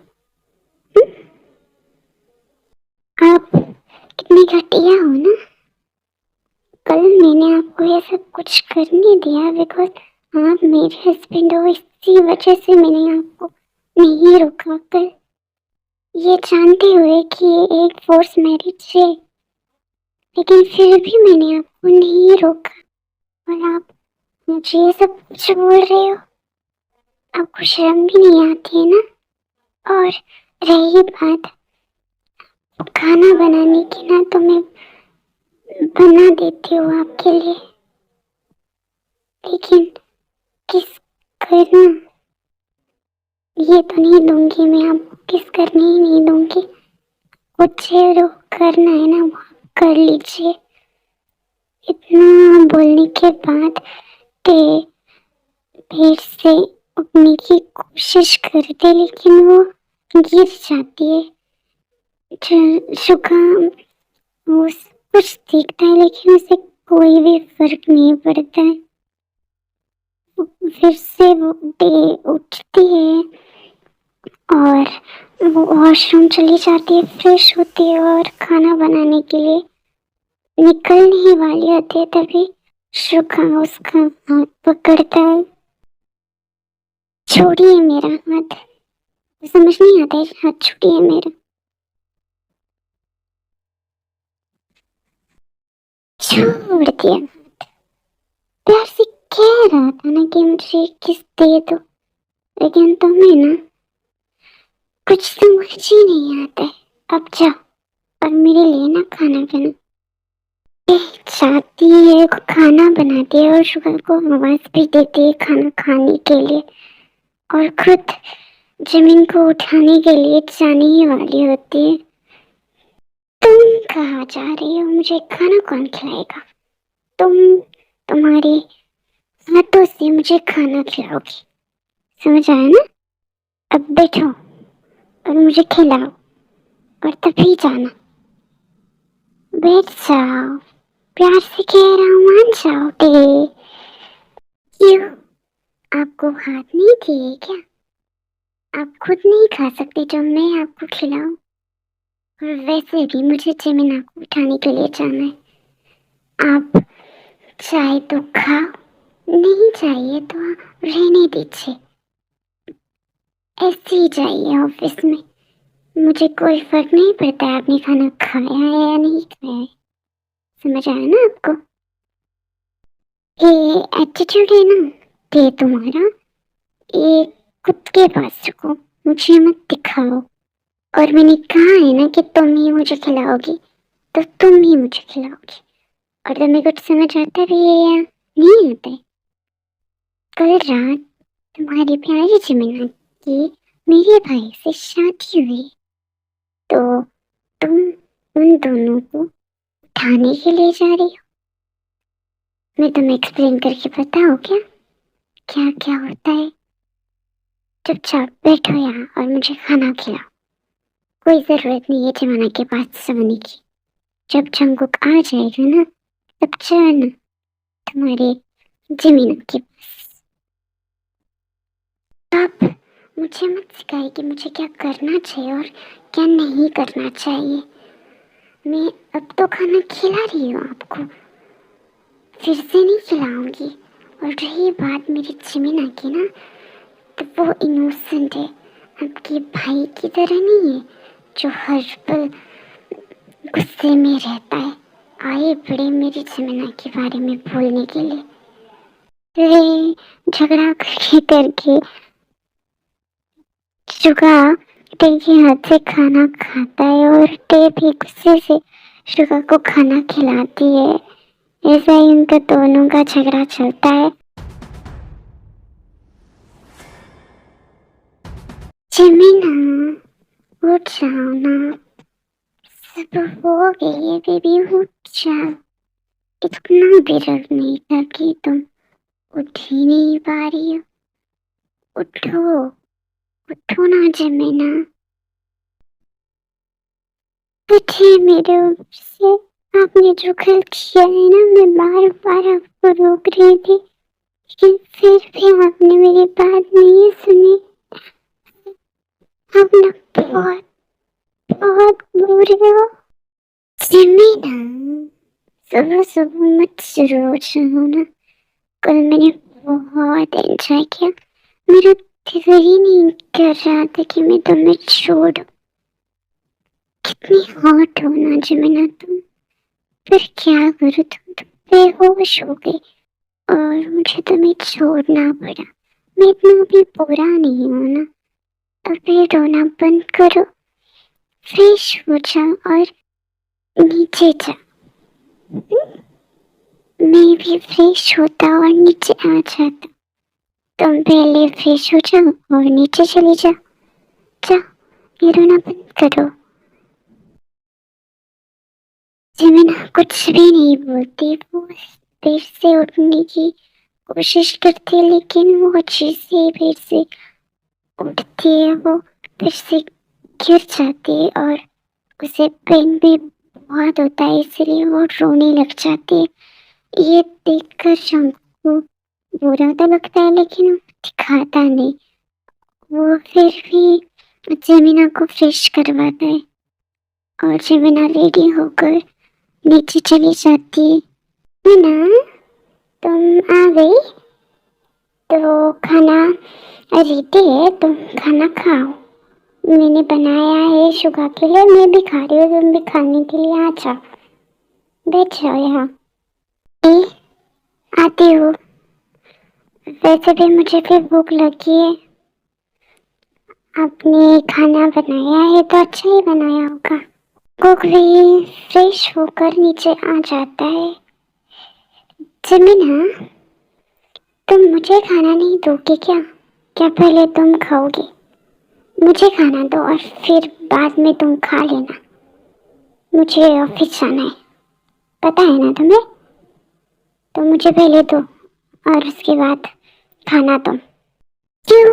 आप कितनी घटिया हो ना, कल मैंने आपको ये सब कुछ करने दिया बिकॉज आप मेरे हस्बैंड हो, इसी वजह से मैंने आपको नहीं रोका। कल ये जानते हुए कि ये एक फोर्स मैरिज है, लेकिन फिर भी मैंने आपको नहीं रोका और आप मुझे ये सब कुछ बोल रहे हो। आपको शर्म भी नहीं आती है ना? और रही बात खाना बनाने की ना, तो मैं बना देती हूँ आपके लिए, लेकिन किस करना ये तो नहीं दूंगी मैं आपको, किस करने ही नहीं दूंगी। कुछ जो करना है ना वो आप कर लीजिए। इतना बोलने के बाद ते फिर से उठने की कोशिश करते लेकिन वो गिर जाती है। जुकाम उस कुछ दिखता है लेकिन उसे कोई भी फर्क नहीं पड़ता है। फिर से वो डे उठती है और वो वॉशरूम चली जाती है, फ्रेश होती है और खाना बनाने के लिए निकलने ही वाली होती है। तभी शुका उसका हाथ पकड़ता है। छोड़िए मेरा हाथ, समझ नहीं आता है, हाथ छूटिए मेरा। छोड़ दिया। प्यार से कह रहा था ना कि मुझे किस दे दो, लेकिन तुम्हें ना कुछ समझ ही नहीं आता है। अब जाओ और मेरे लिए ना खाना बना। चाहती है खाना बनाती है और शुगर को आवाज भी देती है खाना खाने के लिए, और खुद जमीन को उठाने के लिए जाने ही वाली होती है। तुम कहाँ जा रही हो? मुझे खाना कौन खिलाएगा? तुम्हारे हाथों से मुझे खाना खिलाओगी, समझ आया ना? अब बैठो और मुझे खिलाओ और तभी जाना। बैठ जाओ, प्यार से कह रहा हूँ, मान जाओगे? क्यों, आपको हाथ नहीं दिए क्या? आप खुद नहीं खा सकते जो मैं आपको खिलाऊं? और वैसे भी मुझे जमीना को उठाने के लिए जाना है। आप चाहे तो खाओ, नहीं चाहिए तो रहने दीजिए। ऐसे ही जाइए ऑफिस में, मुझे कोई फर्क नहीं पड़ता है आपने खाना खाया है या नहीं खाया है। समझ आया ना आपको? ये एटीट्यूड है ना ये तुम्हारा, ये खुद के पास रखो, मुझे मत दिखाओ। और मैंने कहा है ना कि तुम ही मुझे खिलाओगी, तो तुम ही मुझे खिलाओगी। और तुम्हें कुछ समझ आता भी है या नहीं आता है? कल रात तुम्हारी प्यारी जमीना की मेरे भाई से शादी हुई, तो तुम उन दोनों को उठाने के लिए जा रही हो। मैं तुम्हें एक्सप्लेन करके बताऊं क्या क्या क्या होता है? चुपचाप बैठो यहाँ और मुझे खाना खिलाओ। कोई जरूरत नहीं है जमाना के पास जाने की। जब जंगुक आ जाएगा ना, तब जाना तुम्हारे जमीन के पास। आप मुझे मत सिखाइए कि मुझे क्या करना चाहिए और क्या नहीं करना चाहिए। मैं अब तो खाना खिला रही हूँ आपको, फिर से नहीं खिलाऊंगी। और रही बात मेरी जमीना की ना, तो वो इनोसेंट है, आपके भाई की तरह नहीं है जो हर पल गुस्से में रहता है। आए बड़े मेरी जमीना के बारे में बोलने के लिए। वे झगड़ा करके करके शुगा टे के हाथ से खाना खाता है और टे भी गुस्से से शुगा को खाना खिलाती है। ऐसा ही उनका दोनों का झगड़ा चलता है। जमीना, उठ जाओ ना, सब हो गई है बेबी, उठ जाओ। इतना भी डर नहीं था कि तुम उठ ही नहीं पा रही हो। उठो, उठो ना जमीना, उठिए मेरे ऊपर से। आपने जो गलत किया है ना, मैं बार बार आपको रोक रही थी, लेकिन फिर भी आपने मेरी बात नहीं सुनी। आप ना बहुत बहुत बुरे हो। जमीना, सुबह सुबह मत शुरू हो जाओ ना। कल मैंने बहुत एंजॉय किया, मेरा दिल ही नहीं कर रहा था कि मैं तुम्हें छोड़ दूं। कितनी हॉट हो ना जमीना तुम, पर क्या करूं, तुम बेहोश हो गई और मुझे तुम्हें छोड़ना पड़ा। मैं इतना भी बुरा नहीं हूं ना। अभी रोना बंद करो, फ्रेश हो जाओ और नीचे जाओ। मैं भी फ्रेश होता और नीचे आ जाता। तुम पहले फ्रेश हो जाओ और नीचे चले जाओ। जाओ, ये रोना बंद करो। जमीना कुछ भी नहीं बोलती, वो फिर से उठने की कोशिश करती है, लेकिन वो अच्छी से फिर से उठती है, वो फिर से गिर जाती है और उसे पेन भी बहुत होता है इसलिए वो रोने लग जाती है। ये देखकर शंकु बुरा तो लगता है लेकिन वो दिखाता नहीं। वो फिर भी जेमिना को फ्रेश करवाता है और जेमिना रेडी होकर नीचे चली जाती है। जेमिना, तुम आ गई? तो खाना रेडी है, तुम खाना खाओ। मैंने बनाया है शुगा के लिए, मैं भी खा रही हूँ, तुम भी खाने के लिए आ जाओ, बैठ जाओ यहाँ। आती हूँ। वैसे भी मुझे भी भूख लगी है। आपने खाना बनाया है तो अच्छा ही बनाया होगा। कुक भी फ्रेश होकर नीचे आ जाता है। जमीना, तुम मुझे खाना नहीं दोगे क्या? क्या पहले तुम खाओगे? मुझे खाना दो और फिर बाद में तुम खा लेना। मुझे ऑफिस जाना है, पता है ना तुम्हें? तो मुझे पहले दो और उसके बाद खाना तुम। क्यों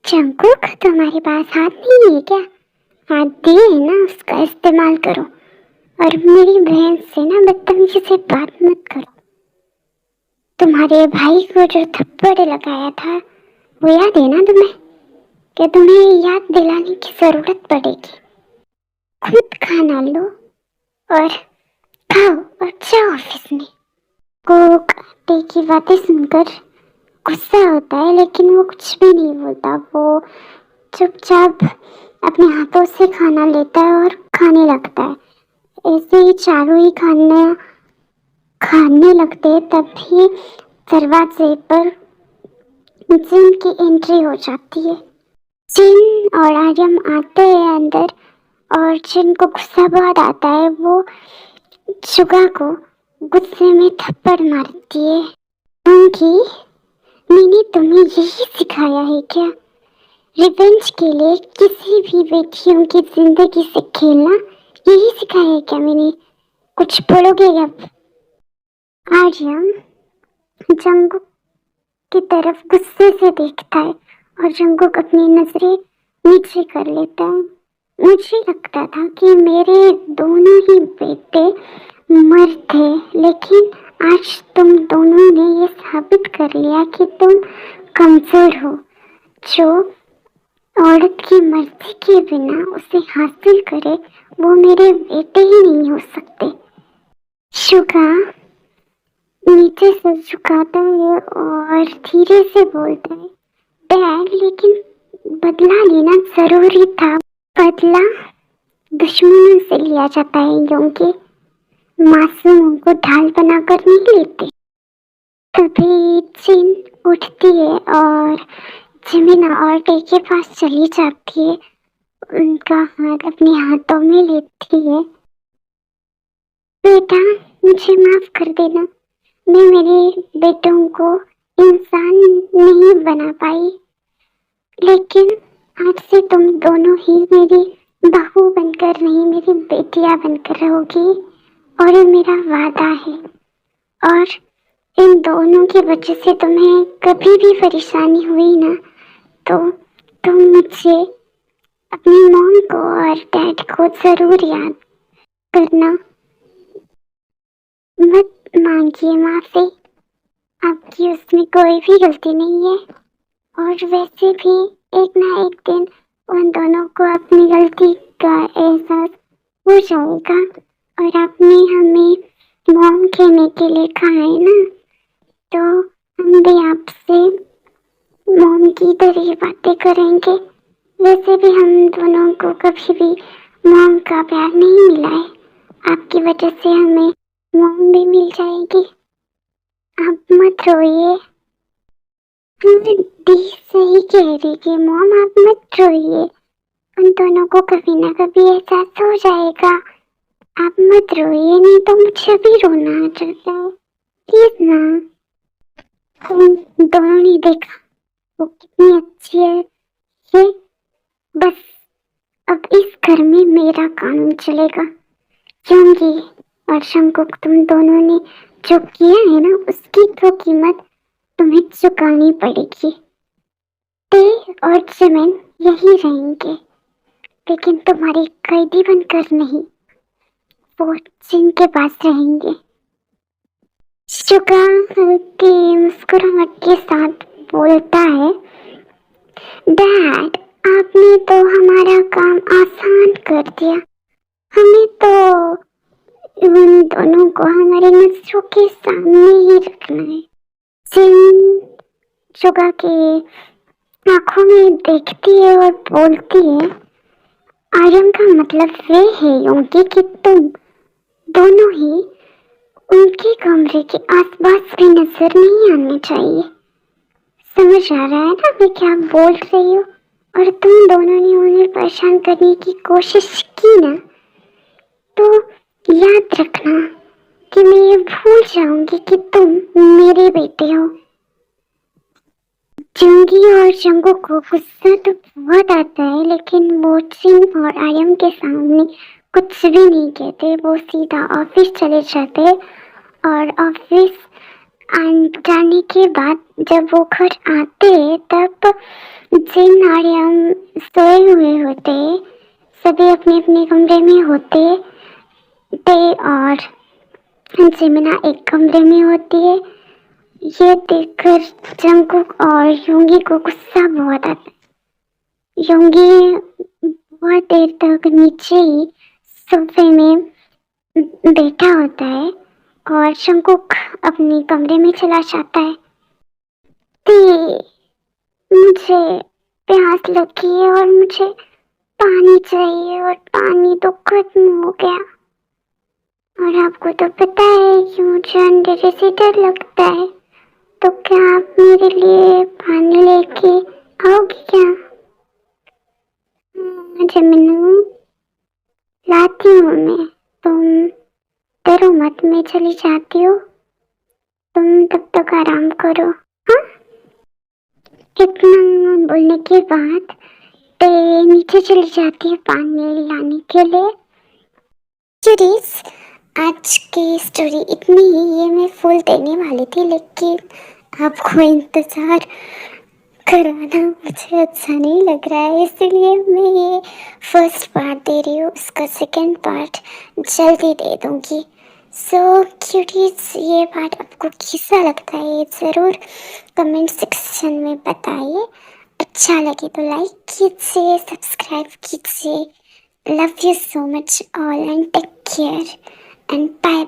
जंकुक, तुम्हारे पास हाथ नहीं है क्या? हाथ दिए है ना, उसका इस्तेमाल करो और मेरी बहन से ना बदतमीजी से बात मत करो। तुम्हारे भाई को जो थप्पड़ लगाया था वो याद है ना तुम्हें? क्या तुम्हें याद दिलाने की जरूरत पड़ेगी? खुद खाना लो और खाओ और जाओ ऑफिस में। कुक आटे की बातें सुनकर गुस्सा होता है लेकिन वो कुछ भी नहीं बोलता। वो चुपचाप अपने हाथों से खाना लेता है और खाने लगता है। ऐसे ही चारों ही खाने लगते हैं तभी दरवाजे पर जिन की एंट्री हो जाती है। जिन और आर्यम आते हैं अंदर और जिन को गुस्सा बहुत आता है। वो शुगा को गुस्से में थप्पड़ मारती है क्योंकि मैंने तुम्हें यही सिखाया है क्या? रिवेंज के लिए किसी भी बेटियों की जिंदगी से खेलना यही सिखाया है क्या मैंने? कुछ बोलोगे अब? आर्यम जंगुक की तरफ गुस्से से देखता है और जंगुक अपनी नजरें नीचे कर लेता है। मुझे लगता था कि मेरे दोनों ही बेटे मर्द थे लेकिन आज तुम दोनों ने ये साबित कर लिया कि तुम कमजोर हो। जो औरत की मर्जी के बिना उसे हासिल करे वो मेरे बेटे ही नहीं हो सकते। शुगा नीचे से झुकाता है और धीरे से बोलता है, डैड लेकिन बदला लेना जरूरी था। बदला दुश्मनों से लिया जाता है क्योंकि मासूमों को ढाल बनाकर नहीं लेते। तभी चिन उठती है और जिमिना और टे के पास चली जाती है। उनका हाथ अपने हाथों में लेती है। बेटा मुझे माफ कर देना, मैं मेरे बेटों को इंसान नहीं बना पाई लेकिन आज से तुम दोनों ही मेरी बहू बनकर नहीं मेरी बेटियां बनकर रहोगी और ये मेरा वादा है। और इन दोनों की वजह से तुम्हें कभी भी परेशानी हुई ना तो तुम मुझे अपनी मॉम को और डैड को जरूर याद करना। मत मांगिए माफी, आपकी उसमें कोई भी गलती नहीं है। और वैसे भी एक ना एक दिन उन दोनों को अपनी गलती का एहसास हो जाएगा। और आपने हमें मॉम कहने के लिए कहा है ना तो हम भी आपसे मॉम की तरह ही बातें करेंगे। वैसे भी हम दोनों को कभी भी मॉम का प्यार नहीं मिला है, आपकी वजह से हमें मॉम भी मिल जाएगी। आप मत रोइए। दी सही कह रही कि मॉम आप मत रोइए, उन दोनों को कभी ना कभी एहसास हो जाएगा। आप मत रोइए नहीं तो मुझे भी रोना आ जाता है, प्लीज ना। तुम दोनों ने देखा वो कितनी अच्छी है। ये बस अब इस घर में मेरा कानून चलेगा क्योंकि और शंकुक तुम दोनों ने जो किया है ना उसकी तो कीमत तुम्हें चुकानी पड़ेगी। ते और जमीन यही रहेंगे लेकिन तुम्हारी कैदी बनकर नहीं। वो जिनके पास रहेंगे। शुगा हल्की मुस्कुराहट के साथ बोलता है, डैड आपने तो हमारा काम आसान कर दिया। हमें तो उन दोनों को हमारे नजरों के सामने ही रखना है। जिन शुगा के आंखों में देखती है और बोलती है, आर्यन का मतलब वे है योंगी कि तुम दोनों ही उनके कमरे के आसपास भी नजर नहीं आने चाहिए। समझ आ रहा है ना मैं क्या बोल रही हूँ? और तुम दोनों ने उन्हें परेशान करने की कोशिश की ना, तो याद रखना कि मैं ये भूल जाऊंगी कि तुम मेरे बेटे हो। जंगी और जंगू को गुस्सा तो बहुत आता है, लेकिन वो जिन और आर्यन के सामने कुछ भी नहीं कहते। वो सीधा ऑफिस चले जाते और ऑफिस जाने के बाद जब वो घर आते तब जिन आर्यन सोए हुए होते, सभी अपने अपने कमरे में होते थे और जिमिना एक कमरे में होती है। ये देखकर जंगकुक और योंगी को गुस्सा बहुत आता है। योंगी बहुत देर तक नीचे ही सोफे में बैठा होता है और जंगकुक अपने कमरे में चला जाता है। मुझे प्यास लगी है और मुझे पानी चाहिए और पानी तो खत्म हो गया। और आपको तो पता है कि मुझे अंधेरे से डर लगता है, तो क्या आप मेरे लिए पानी लेके आओगे क्या? जमीनू लाती हूँ मैं, तुम डरो मत, मैं चली जाती हूँ, तुम तब तक आराम करो। हाँ, इतना बोलने के बाद ते नीचे चली जाती है पानी लाने के लिए। चुरीस, आज की स्टोरी इतनी ही, ये मैं फुल देने वाली थी लेकिन आपको इंतजार कराना मुझे अच्छा नहीं लग रहा है, इसलिए मैं ये फर्स्ट पार्ट दे रही हूँ, उसका सेकंड पार्ट जल्दी दे दूँगी। सो क्यूटीज, ये पार्ट आपको कैसा लगता है ज़रूर कमेंट सेक्शन में बताइए। अच्छा लगे तो लाइक कीजिए, सब्सक्राइब कीजिए। Love you so much all and take care and bye.